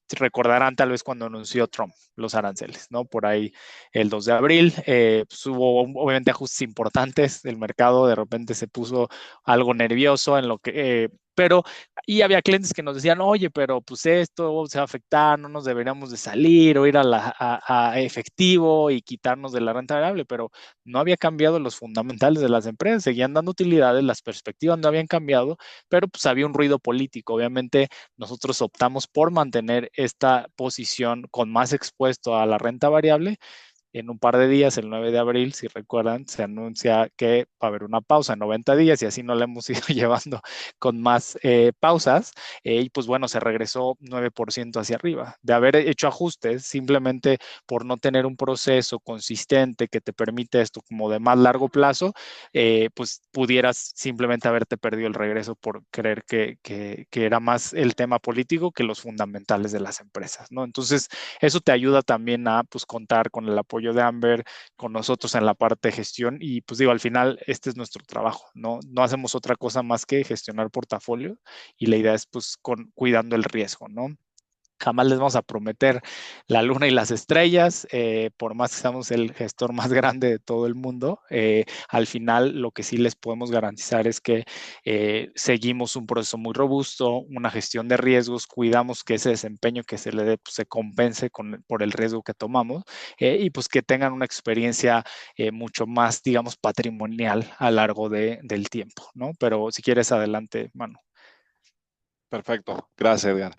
recordarán tal vez cuando anunció Trump los aranceles, ¿no? Por ahí el 2 de abril, pues hubo obviamente ajustes importantes, el mercado de repente se puso algo nervioso en lo que... pero, y había clientes que nos decían, oye, pero pues esto se va a afectar, no nos deberíamos de salir o ir a efectivo y quitarnos de la renta variable, pero no había cambiado los fundamentales de las empresas, seguían dando utilidades, las perspectivas no habían cambiado, pero pues había un ruido político. Obviamente nosotros optamos por mantener esta posición con más expuesto a la renta variable, en un par de días, el 9 de abril, si recuerdan, se anuncia que va a haber una pausa en 90 días y así no la hemos ido llevando con más pausas. Y pues bueno, se regresó 9% hacia arriba. De haber hecho ajustes, simplemente por no tener un proceso consistente que te permite esto como de más largo plazo, pues pudieras simplemente haberte perdido el regreso por creer que era más el tema político que los fundamentales de las empresas, ¿no? Entonces, eso te ayuda también a pues contar con el apoyo de Amber, con nosotros en la parte de gestión y pues digo, al final este es nuestro trabajo, ¿no? No hacemos otra cosa más que gestionar portafolio y la idea es pues cuidando el riesgo, ¿no? Jamás les vamos a prometer la luna y las estrellas, por más que seamos el gestor más grande de todo el mundo. Al final, lo que sí les podemos garantizar es que seguimos un proceso muy robusto, una gestión de riesgos, cuidamos que ese desempeño que se le dé pues, se compense por el riesgo que tomamos y pues que tengan una experiencia mucho más, digamos, patrimonial a lo largo del tiempo, ¿no? Pero si quieres, adelante, Manu. Perfecto, gracias Edgar.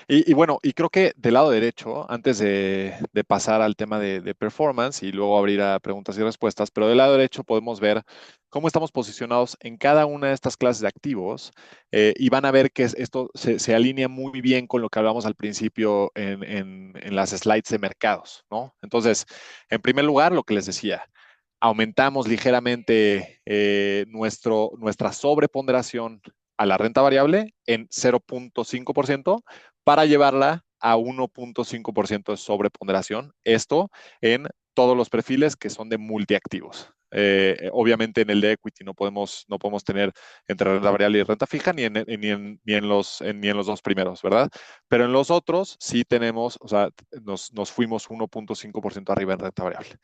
Y bueno, y creo que del lado derecho, antes de pasar al tema de performance y luego abrir a preguntas y respuestas, pero del lado derecho podemos ver cómo estamos posicionados en cada una de estas clases de activos y van a ver que esto se alinea muy bien con lo que hablamos al principio en las slides de mercados, ¿no? Entonces, en primer lugar, lo que les decía, aumentamos ligeramente nuestra sobreponderación a la renta variable en 0.5% para llevarla a 1.5% de sobreponderación. Esto en todos los perfiles que son de multiactivos. Obviamente en el de equity no podemos tener entre renta variable y renta fija ni en los dos primeros, ¿verdad? Pero en los otros sí tenemos, o sea, nos fuimos 1.5% arriba en renta variable.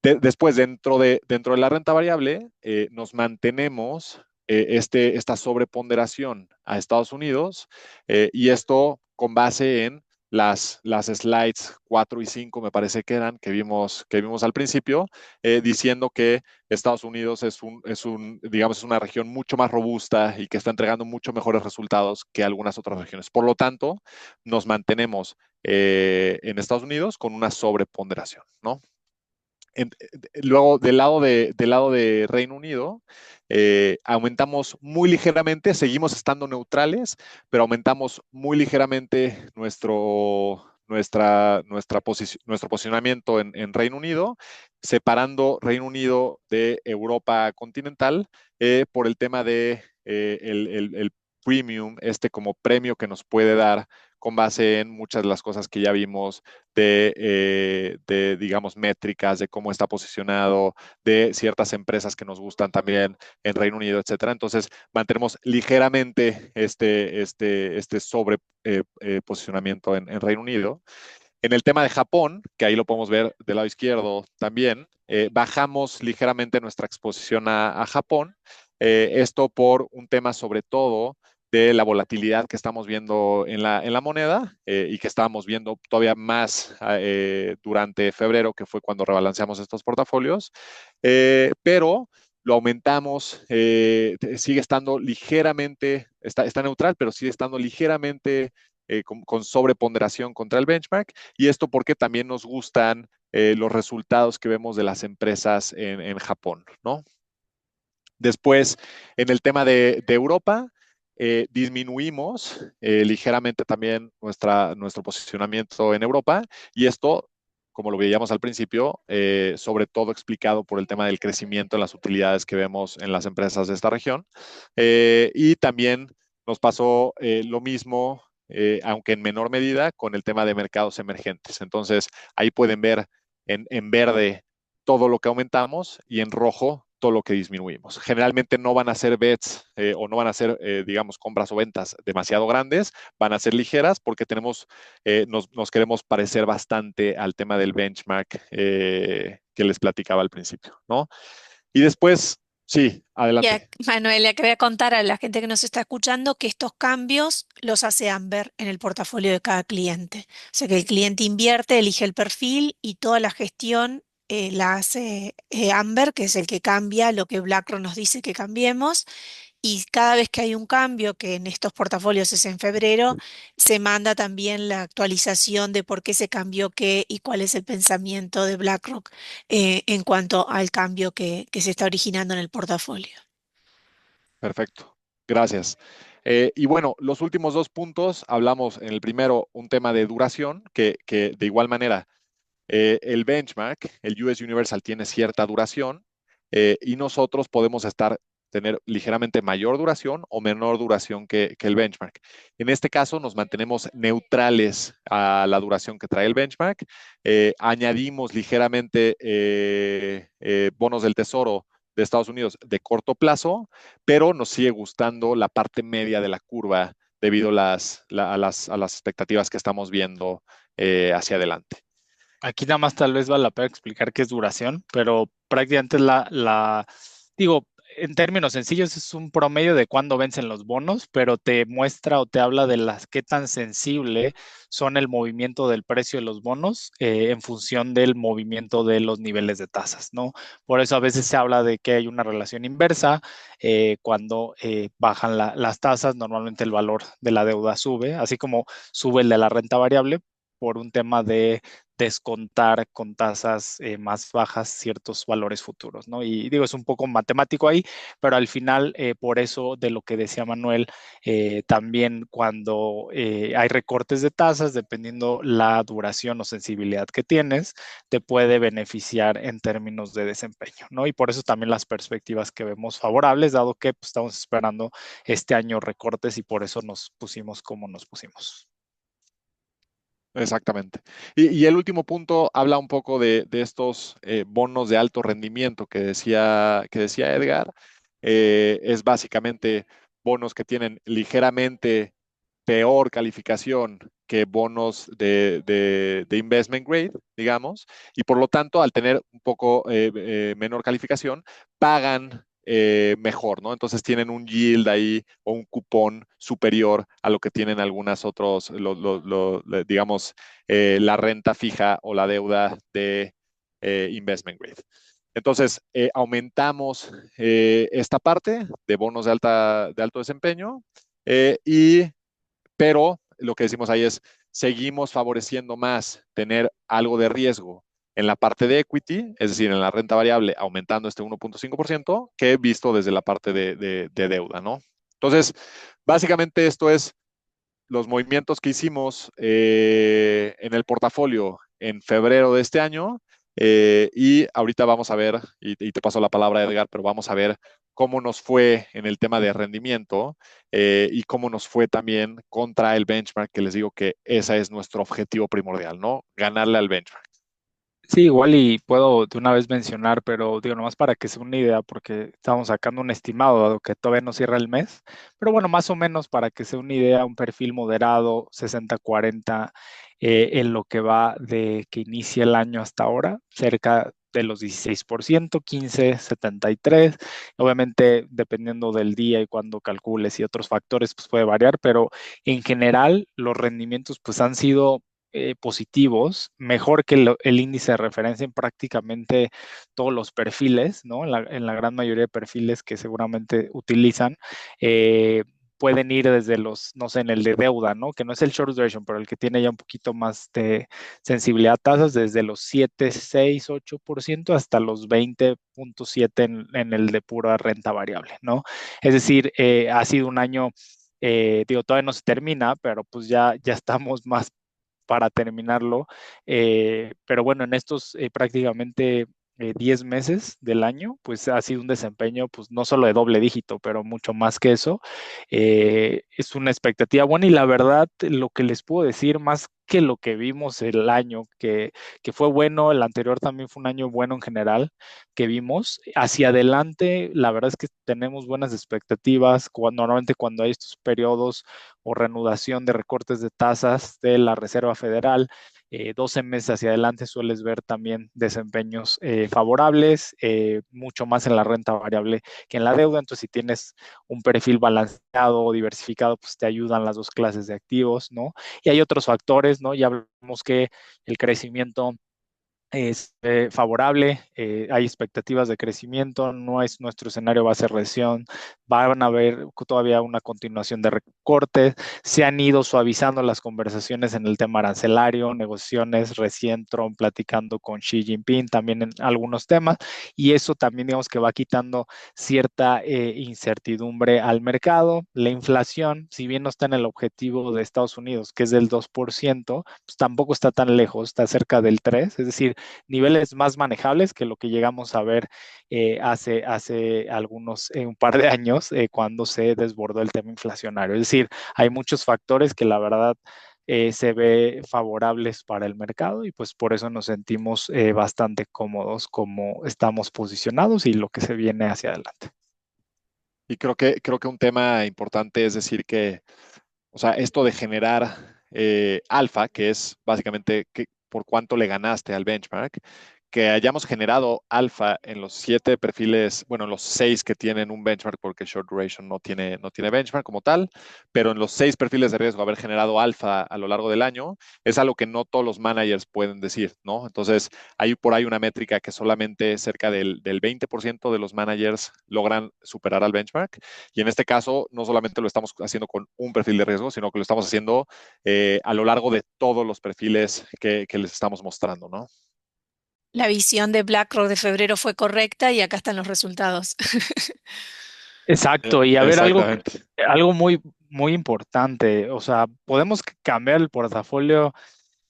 Después, dentro de la renta variable, nos mantenemos esta sobreponderación a Estados Unidos y esto con base en las slides 4 y 5, me parece que vimos al principio, diciendo que Estados Unidos digamos, es una región mucho más robusta y que está entregando mucho mejores resultados que algunas otras regiones. Por lo tanto, nos mantenemos en Estados Unidos con una sobreponderación, ¿no? Luego, del lado de Reino Unido, aumentamos muy ligeramente, seguimos estando neutrales, pero aumentamos muy ligeramente nuestro posicionamiento en Reino Unido, separando Reino Unido de Europa continental por el tema de el premium, como premio que nos puede dar con base en muchas de las cosas que ya vimos digamos, métricas, de cómo está posicionado, de ciertas empresas que nos gustan también en Reino Unido, etcétera. Entonces, mantenemos ligeramente este sobre posicionamiento en Reino Unido. En el tema de Japón, que ahí lo podemos ver del lado izquierdo también, bajamos ligeramente nuestra exposición a Japón. Esto por un tema sobre todo de la volatilidad que estamos viendo en la moneda y que estábamos viendo todavía más durante febrero, que fue cuando rebalanceamos estos portafolios. Pero lo aumentamos, sigue estando ligeramente, está neutral, pero sigue estando ligeramente con sobreponderación contra el benchmark. Y esto porque también nos gustan los resultados que vemos de las empresas en Japón, ¿no? Después, en el tema de Europa, disminuimos ligeramente también nuestro posicionamiento en Europa y esto, como lo veíamos al principio, sobre todo explicado por el tema del crecimiento en las utilidades que vemos en las empresas de esta región. Y también nos pasó lo mismo, aunque en menor medida, con el tema de mercados emergentes. Entonces, ahí pueden ver en verde todo lo que aumentamos y en rojo todo lo que disminuimos. Generalmente no van a ser bets o no van a ser, digamos, compras o ventas demasiado grandes, van a ser ligeras porque nos queremos parecer bastante al tema del benchmark que les platicaba al principio, ¿no? Y después, sí, adelante. Manuel, le quería contar a la gente que nos está escuchando que estos cambios los hace Amber en el portafolio de cada cliente. O sea que el cliente invierte, elige el perfil y toda la gestión la hace Amber, que es el que cambia lo que BlackRock nos dice que cambiemos. Y cada vez que hay un cambio, que en estos portafolios es en febrero, se manda también la actualización de por qué se cambió qué y cuál es el pensamiento de BlackRock en cuanto al cambio que se está originando en el portafolio. Perfecto, gracias. Y bueno, los últimos dos puntos, hablamos en el primero un tema de duración, que de igual manera el benchmark, el US Universal tiene cierta duración y nosotros podemos tener ligeramente mayor duración o menor duración que el benchmark. En este caso nos mantenemos neutrales a la duración que trae el benchmark, añadimos ligeramente bonos del tesoro de Estados Unidos de corto plazo, pero nos sigue gustando la parte media de la curva debido a las expectativas que estamos viendo hacia adelante. Aquí nada más tal vez vale la pena explicar qué es duración, pero prácticamente es digo, en términos sencillos es un promedio de cuándo vencen los bonos, pero te muestra o te habla de qué tan sensible son el movimiento del precio de los bonos en función del movimiento de los niveles de tasas, ¿no? Por eso a veces se habla de que hay una relación inversa, cuando bajan las tasas, normalmente el valor de la deuda sube, así como sube el de la renta variable por un tema de descontar con tasas más bajas ciertos valores futuros, ¿no? Y digo, es un poco matemático ahí, pero al final, por eso de lo que decía Manuel, también cuando hay recortes de tasas, dependiendo la duración o sensibilidad que tienes, te puede beneficiar en términos de desempeño, ¿no? Y por eso también las perspectivas que vemos favorables, dado que pues, estamos esperando este año recortes y por eso nos pusimos como nos pusimos. Exactamente. Y el último punto habla un poco de estos bonos de alto rendimiento que decía Edgar. Es básicamente bonos que tienen ligeramente peor calificación que bonos de investment grade, digamos, y por lo tanto, al tener un poco menor calificación, pagan mejor, ¿no? Entonces tienen un yield ahí o un cupón superior a lo que tienen algunas otros, digamos, la renta fija o la deuda de investment grade. Entonces, aumentamos esta parte de bonos de alto desempeño pero lo que decimos ahí es, seguimos favoreciendo más tener algo de riesgo en la parte de equity, es decir, en la renta variable, aumentando este 1.5%, que visto desde la parte de deuda, ¿no? Entonces, básicamente esto es los movimientos que hicimos en el portafolio en febrero de este año. Y ahorita vamos a ver, y te paso la palabra, Edgar, pero vamos a ver cómo nos fue en el tema de rendimiento y cómo nos fue también contra el benchmark, que les digo que ese es nuestro objetivo primordial, ¿no? Ganarle al benchmark. Sí, igual y puedo de una vez mencionar, pero digo, nomás para que sea una idea, porque estamos sacando un estimado, dado que todavía no cierra el mes, pero bueno, más o menos para que sea una idea, un perfil moderado, 60-40, en lo que va de que inicia el año hasta ahora, cerca de los 16%, 15-73, obviamente dependiendo del día y cuando calcules y otros factores, pues puede variar, pero en general los rendimientos pues han sido positivos, mejor que el índice de referencia en prácticamente todos los perfiles, ¿no? En la gran mayoría de perfiles que seguramente utilizan. Pueden ir desde los, no sé, en el de deuda, ¿no? Que no es el short duration, pero el que tiene ya un poquito más de sensibilidad a tasas, desde los 7, 6, 8% hasta los 20.7 en el de pura renta variable, ¿no? Es decir, ha sido un año, digo, todavía no se termina, pero pues ya estamos más para terminarlo. Pero bueno, en estos prácticamente 10 meses del año, pues ha sido un desempeño, pues no solo de doble dígito, pero mucho más que eso. Es una expectativa buena y la verdad, lo que les puedo decir, más que lo que vimos el año, que fue bueno, el anterior también fue un año bueno en general que vimos. Hacia adelante, la verdad es que tenemos buenas expectativas. Normalmente cuando hay estos periodos o reanudación de recortes de tasas de la Reserva Federal, 12 meses hacia adelante sueles ver también desempeños favorables, mucho más en la renta variable que en la deuda. Entonces, si tienes un perfil balanceado o diversificado, pues te ayudan las dos clases de activos, ¿no? Y hay otros factores, ¿no? Ya hablamos que el crecimiento es favorable, hay expectativas de crecimiento, no es nuestro escenario, va a ser recesión, van a haber todavía una continuación de recortes, se han ido suavizando las conversaciones en el tema arancelario, negociaciones, recién Trump platicando con Xi Jinping también en algunos temas, y eso también digamos que va quitando cierta incertidumbre al mercado. La inflación, si bien no está en el objetivo de Estados Unidos, que es del 2%, pues tampoco está tan lejos, está cerca del 3%, es decir, niveles más manejables que lo que llegamos a ver hace algunos, un par de años, cuando se desbordó el tema inflacionario. Es decir, hay muchos factores que la verdad se ve favorables para el mercado y pues por eso nos sentimos bastante cómodos como estamos posicionados y lo que se viene hacia adelante. Y creo que un tema importante es decir que, o sea, esto de generar alfa, que es básicamente por cuánto le ganaste al benchmark, que hayamos generado alfa en los 7 perfiles, bueno, en los 6 que tienen un benchmark, porque short duration no tiene benchmark como tal, pero en los 6 perfiles de riesgo haber generado alfa a lo largo del año es algo que no todos los managers pueden decir, ¿no? Entonces, hay por ahí una métrica que solamente cerca del 20% de los managers logran superar al benchmark. Y en este caso, no solamente lo estamos haciendo con un perfil de riesgo, sino que lo estamos haciendo a lo largo de todos los perfiles que les estamos mostrando, ¿no? La visión de BlackRock de febrero fue correcta y acá están los resultados. Exacto, y a ver Exactamente. algo muy, muy importante, o sea, podemos cambiar el portafolio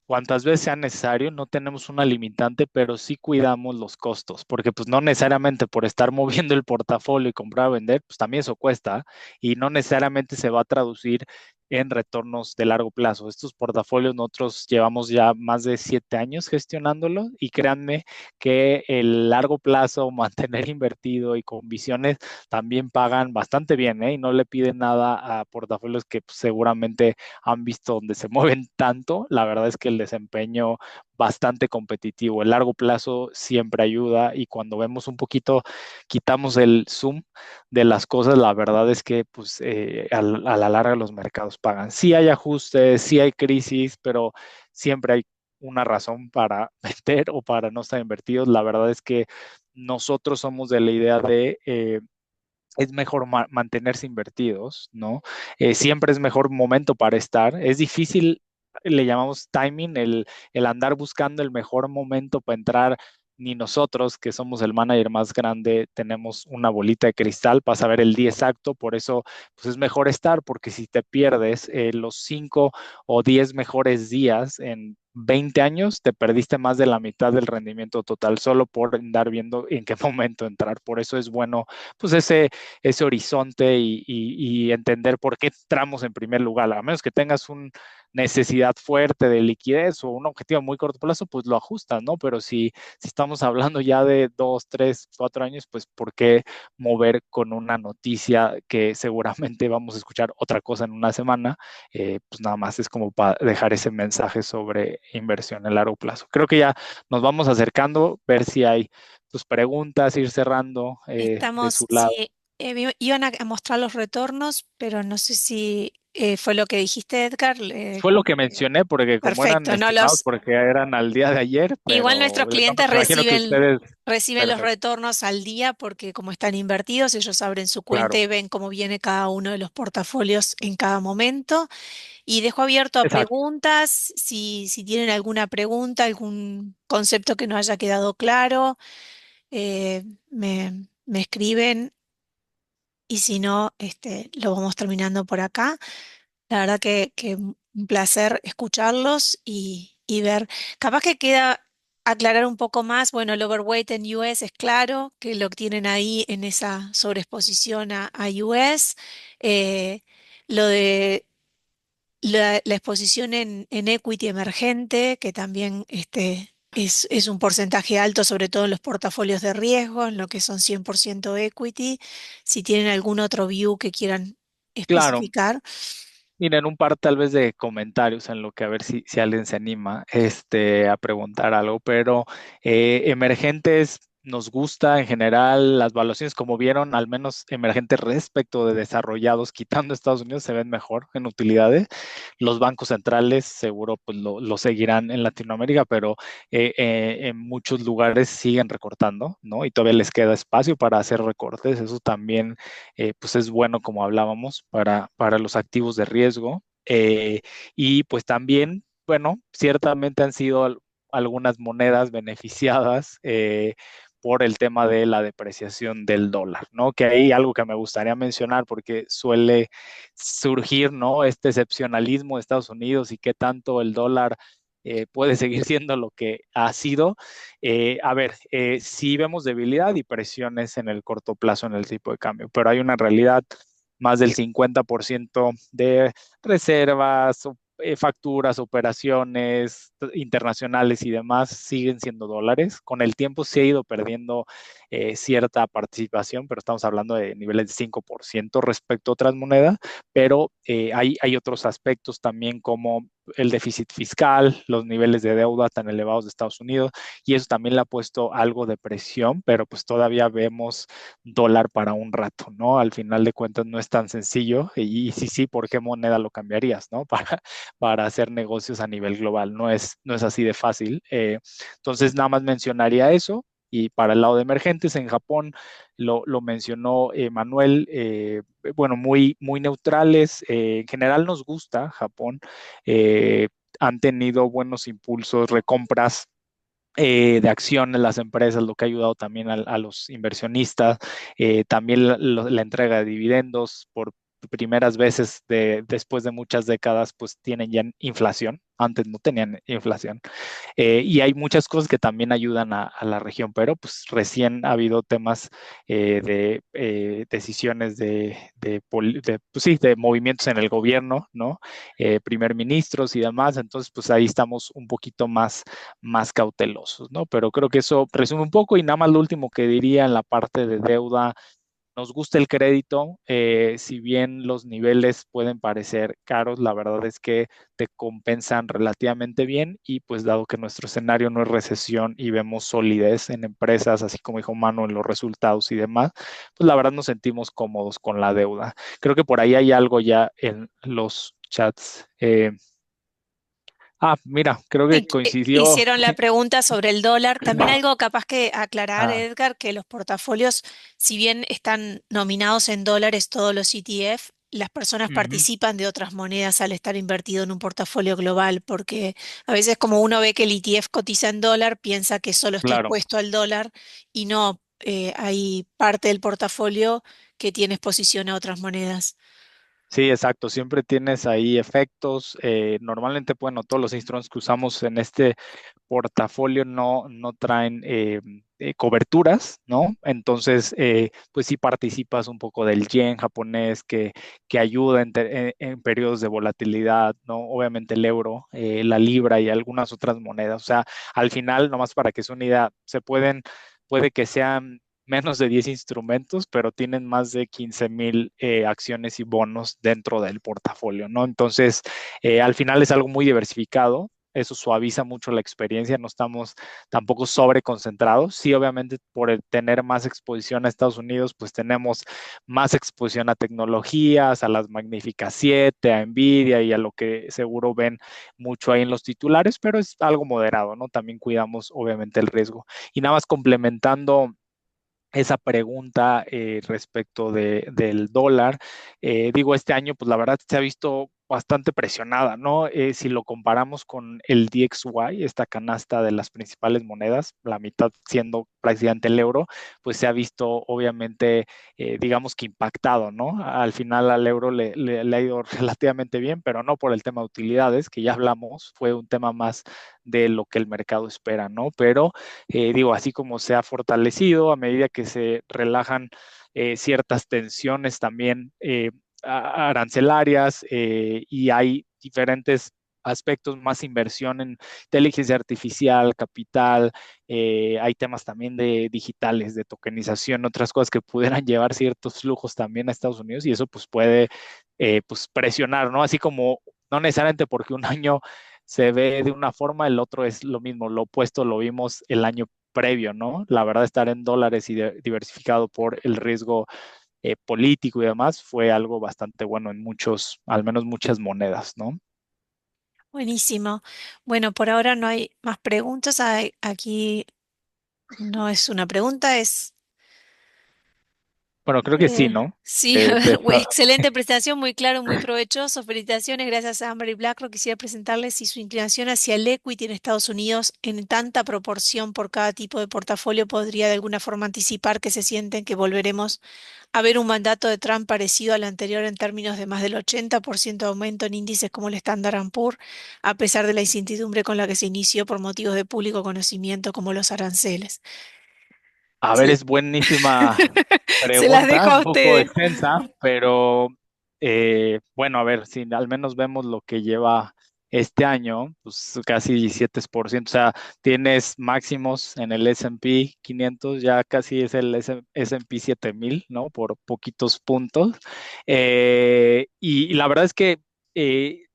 cuantas veces sea necesario, no tenemos una limitante, pero sí cuidamos los costos, porque pues no necesariamente por estar moviendo el portafolio y comprar o vender, pues también eso cuesta y no necesariamente se va a traducir en retornos de largo plazo. Estos portafolios nosotros llevamos ya más de 7 años gestionándolos y créanme que el largo plazo, mantener invertido y con visiones también pagan bastante bien, ¿eh? Y no le piden nada a portafolios que pues, seguramente han visto donde se mueven tanto, la verdad es que el desempeño bastante competitivo. El largo plazo siempre ayuda y cuando vemos un poquito, quitamos el zoom de las cosas, la verdad es que pues a la larga los mercados pagan. Sí hay ajustes, sí hay crisis, pero siempre hay una razón para meter o para no estar invertidos. La verdad es que nosotros somos de la idea de es mejor mantenerse invertidos, ¿no? Siempre es mejor momento para estar. Es difícil, le llamamos timing, el andar buscando el mejor momento para entrar. Ni nosotros, que somos el manager más grande, tenemos una bolita de cristal para saber el día exacto. Por eso, pues es mejor estar, porque si te pierdes los 5 o 10 mejores días en 20 años, te perdiste más de la mitad del rendimiento total solo por andar viendo en qué momento entrar. Por eso es bueno, pues ese horizonte y entender por qué entramos en primer lugar. A menos que tengas una necesidad fuerte de liquidez o un objetivo a muy corto plazo, pues lo ajustas, ¿no? Pero si estamos hablando ya de 2, 3, 4 años, pues ¿por qué mover con una noticia que seguramente vamos a escuchar otra cosa en una semana? Pues nada más es como para dejar ese mensaje sobre inversión en largo plazo. Creo que ya nos vamos acercando, ver si hay tus preguntas, ir cerrando de su Estamos, lado. sí, iban a mostrar los retornos, pero no sé si fue lo que dijiste, Edgar. Fue lo que mencioné, porque como eran Perfecto, no estimados, los. porque eran al día de ayer, Igual nuestros pero clientes me imagino que ustedes, reciben los perfecto, retornos al día porque como están invertidos, ellos abren su cuenta claro, y ven cómo viene cada uno de los portafolios en cada momento. Y dejo abierto a exacto. preguntas, si tienen alguna pregunta, algún concepto que no haya quedado claro, me escriben y si no, lo vamos terminando por acá. La verdad que un placer escucharlos y ver. Capaz que queda aclarar un poco más. Bueno, el overweight en US es claro que lo tienen ahí en esa sobreexposición a US. Eh, lo de la exposición en equity emergente, que también es un porcentaje alto, sobre todo en los portafolios de riesgo, en lo que son 100% equity. Si tienen algún otro view que quieran Claro, especificar. miren, un par tal vez de comentarios en lo que a ver si alguien se anima a preguntar algo, pero emergentes nos gusta en general las valuaciones, como vieron, al menos emergentes respecto de desarrollados, quitando Estados Unidos, se ven mejor en utilidades. Los bancos centrales seguro pues lo seguirán en Latinoamérica, pero en muchos lugares siguen recortando, ¿no? Y todavía les queda espacio para hacer recortes. Eso también pues es bueno, como hablábamos, para los activos de riesgo. Y pues también, bueno, ciertamente han sido algunas monedas beneficiadas por el tema de la depreciación del dólar, ¿no? Que hay algo que me gustaría mencionar porque suele surgir, ¿no? Este excepcionalismo de Estados Unidos y qué tanto el dólar puede seguir siendo lo que ha sido. A ver, sí vemos debilidad y presiones en el corto plazo en el tipo de cambio, pero hay una realidad, más del 50% de reservas, facturas, operaciones internacionales y demás siguen siendo dólares. Con el tiempo se ha ido perdiendo cierta participación, pero estamos hablando de niveles de 5% respecto a otras monedas, pero hay otros aspectos también como el déficit fiscal, los niveles de deuda tan elevados de Estados Unidos, y eso también le ha puesto algo de presión, pero pues todavía vemos dólar para un rato, ¿no? Al final de cuentas no es tan sencillo, y sí, sí, ¿por qué moneda lo cambiarías, ¿no? Para hacer negocios a nivel global, no es así de fácil. Entonces, nada más mencionaría eso. Y para el lado de emergentes, en Japón lo mencionó Manuel, bueno, muy, muy neutrales. En general nos gusta Japón. Eh, Han tenido buenos impulsos, recompras de acciones las empresas, lo que ha ayudado también a los inversionistas, también la entrega de dividendos por primeras veces después de muchas décadas, pues tienen ya inflación. Antes no tenían inflación. Y hay muchas cosas que también ayudan a la región, pero pues recién ha habido temas de decisiones pues sí, de movimientos en el gobierno, ¿no? Primer ministros y demás, entonces pues ahí estamos un poquito más cautelosos, ¿no? Pero creo que eso resume un poco y nada más lo último que diría en la parte de deuda. Nos gusta el crédito, si bien los niveles pueden parecer caros, la verdad es que te compensan relativamente bien y pues dado que nuestro escenario no es recesión y vemos solidez en empresas, así como dijo Manu, en los resultados y demás, pues la verdad nos sentimos cómodos con la deuda. Creo que por ahí hay algo ya en los chats. Mira, creo que Sí, coincidió. hicieron la pregunta sobre el dólar. También algo capaz que aclarar, Ah, Edgar, que los portafolios, si bien están nominados en dólares todos los ETF, las personas ujú, participan de otras monedas al estar invertido en un portafolio global, porque a veces como uno ve que el ETF cotiza en dólar, piensa que solo está claro. expuesto al dólar y no, hay parte del portafolio que tiene exposición a otras monedas. Sí, exacto. Siempre tienes ahí efectos. Normalmente, bueno, todos los instrumentos que usamos en este portafolio no traen coberturas, ¿no? Entonces, pues sí participas un poco del yen japonés que ayuda en periodos de volatilidad, ¿no? Obviamente el euro, la libra y algunas otras monedas. O sea, al final, nomás para que sea una idea, puede que sean menos de 10 instrumentos, pero tienen más de 15,000 acciones y bonos dentro del portafolio, ¿no? Entonces, al final es algo muy diversificado. Eso suaviza mucho la experiencia, no estamos tampoco sobreconcentrados. Sí, obviamente por el tener más exposición a Estados Unidos, pues tenemos más exposición a tecnologías, a las Magníficas 7, a Nvidia y a lo que seguro ven mucho ahí en los titulares, pero es algo moderado, ¿no? También cuidamos obviamente el riesgo. Y nada más complementando esa pregunta respecto del dólar. Digo, este año, pues la verdad se ha visto bastante presionada, ¿no? Si lo comparamos con el DXY, esta canasta de las principales monedas, la mitad siendo prácticamente el euro, pues se ha visto obviamente, digamos que impactado, ¿no? Al final al euro le ha ido relativamente bien, pero no por el tema de utilidades, que ya hablamos, fue un tema más de lo que el mercado espera, ¿no? Pero digo, así como se ha fortalecido a medida que se relajan ciertas tensiones también arancelarias y hay diferentes aspectos, más inversión en inteligencia artificial, capital, hay temas también de digitales, de tokenización, otras cosas que pudieran llevar ciertos flujos también a Estados Unidos y eso pues puede pues presionar, ¿no? Así como no necesariamente porque un año se ve de una forma, el otro es lo mismo, lo opuesto lo vimos el año previo, ¿no? La verdad, estar en dólares y diversificado por el riesgo político y demás fue algo bastante bueno en muchos, al menos muchas monedas, ¿no? Buenísimo. Bueno, por ahora no hay más preguntas. Aquí no es una pregunta, es Bueno, creo que sí, ¿no? sí, De excelente presentación, muy claro, muy provechoso. Felicitaciones, gracias a Amber y BlackRock. Quisiera presentarles si su inclinación hacia el equity en Estados Unidos en tanta proporción por cada tipo de portafolio podría de alguna forma anticipar que se sienten que volveremos a ver un mandato de Trump parecido al anterior en términos de más del 80% de aumento en índices como el Standard Poor's, a pesar de la incertidumbre con la que se inició por motivos de público conocimiento como los aranceles. A ver, Sí. es buenísima Se las pregunta, dejo a un poco ustedes. extensa, pero bueno, a ver, si al menos vemos lo que lleva este año, pues casi 17%, o sea, tienes máximos en el S&P 500, ya casi es el S&P 7000, ¿no? Por poquitos puntos. Y la verdad es que eh,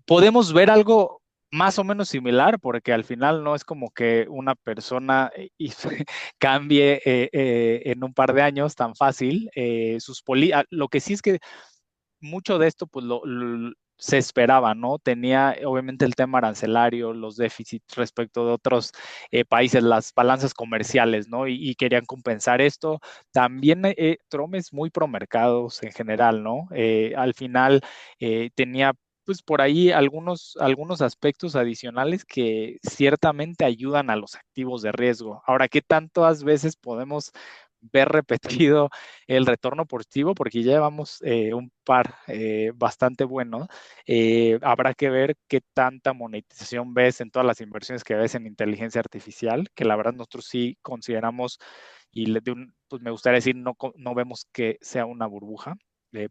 podemos ver algo más o menos similar, porque al final no es como que una persona cambie en un par de años tan fácil. Lo que sí es que mucho de esto pues se esperaba, ¿no? Tenía obviamente el tema arancelario, los déficits respecto de otros países, las balanzas comerciales, ¿no? Y querían compensar esto. También Trump es muy pro mercados en general, ¿no? Al final tenía pues por ahí algunos aspectos adicionales que ciertamente ayudan a los activos de riesgo. Ahora, ¿qué tantas veces podemos ver repetido el retorno positivo? Porque ya llevamos un par bastante bueno. Habrá que ver qué tanta monetización ves en todas las inversiones que ves en inteligencia artificial, que la verdad nosotros sí consideramos y pues me gustaría decir, no vemos que sea una burbuja.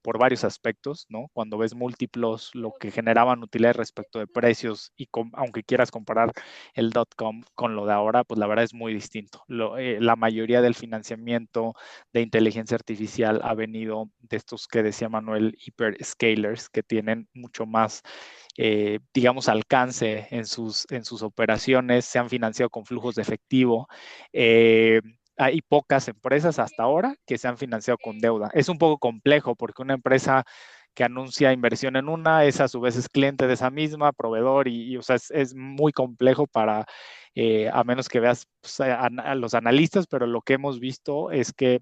Por varios aspectos, ¿no? Cuando ves múltiplos, lo que generaban utilidades respecto de precios y aunque quieras comparar el .com con lo de ahora, pues la verdad es muy distinto. La mayoría del financiamiento de inteligencia artificial ha venido de estos que decía Manuel, hyperscalers, que tienen mucho más, digamos, alcance en sus operaciones, se han financiado con flujos de efectivo. Hay pocas empresas hasta ahora que se han financiado con deuda. Es un poco complejo porque una empresa que anuncia inversión en una, es a su vez es cliente de esa misma, proveedor, o sea, es muy complejo para, a menos que veas pues, a los analistas, pero lo que hemos visto es que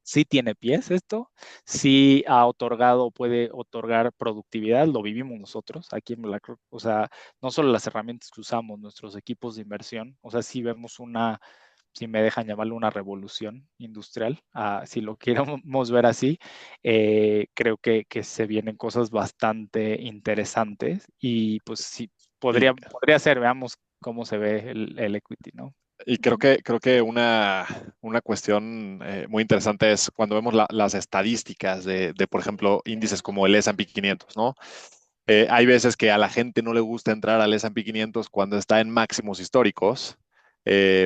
sí tiene pies esto, sí ha otorgado, puede otorgar productividad, lo vivimos nosotros aquí en BlackRock, o sea, no solo las herramientas que usamos, nuestros equipos de inversión, o sea, sí vemos una, si me dejan llamarlo una revolución industrial, si lo queremos ver así, creo que se vienen cosas bastante interesantes y pues sí, Y, podría ser, veamos cómo se ve el equity, ¿no? y creo que una cuestión muy interesante es cuando vemos las estadísticas por ejemplo, índices como el S&P 500, ¿no? Hay veces que a la gente no le gusta entrar al S&P 500 cuando está en máximos históricos,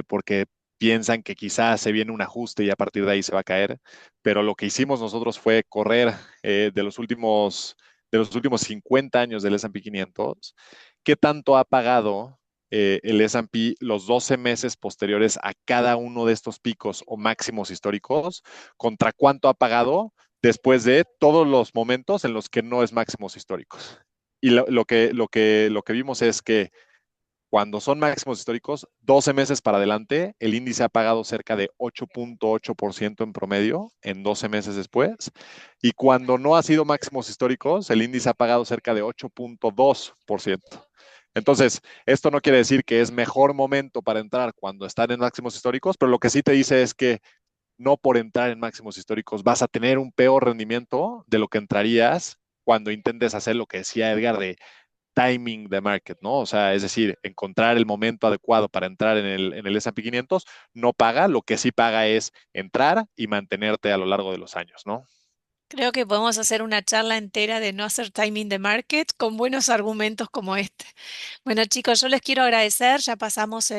porque piensan que quizás se viene un ajuste y a partir de ahí se va a caer. Pero lo que hicimos nosotros fue correr de los últimos 50 años del S&P 500, qué tanto ha pagado el S&P los 12 meses posteriores a cada uno de estos picos o máximos históricos, contra cuánto ha pagado después de todos los momentos en los que no es máximos históricos. Y lo que vimos es que cuando son máximos históricos, 12 meses para adelante, el índice ha pagado cerca de 8.8% en promedio en 12 meses después. Y cuando no ha sido máximos históricos, el índice ha pagado cerca de 8.2%. Entonces, esto no quiere decir que es mejor momento para entrar cuando están en máximos históricos, pero lo que sí te dice es que no por entrar en máximos históricos vas a tener un peor rendimiento de lo que entrarías cuando intentes hacer lo que decía Edgar de timing the market, ¿no? O sea, es decir, encontrar el momento adecuado para entrar en el S&P 500 no paga, lo que sí paga es entrar y mantenerte a lo largo de los años, ¿no? Creo que podemos hacer una charla entera de no hacer timing de market con buenos argumentos como este. Bueno, chicos, yo les quiero agradecer. Ya pasamos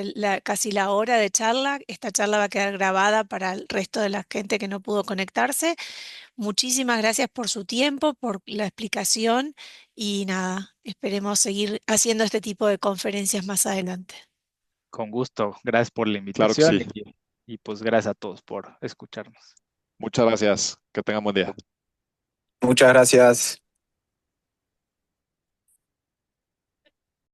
casi la hora de charla. Esta charla va a quedar grabada para el resto de la gente que no pudo conectarse. Muchísimas gracias por su tiempo, por la explicación y nada, esperemos seguir haciendo este tipo de conferencias más adelante. Con gusto. Gracias por la Claro que invitación sí. y pues gracias a todos por escucharnos. Muchas gracias. Que tengan buen día. Muchas gracias.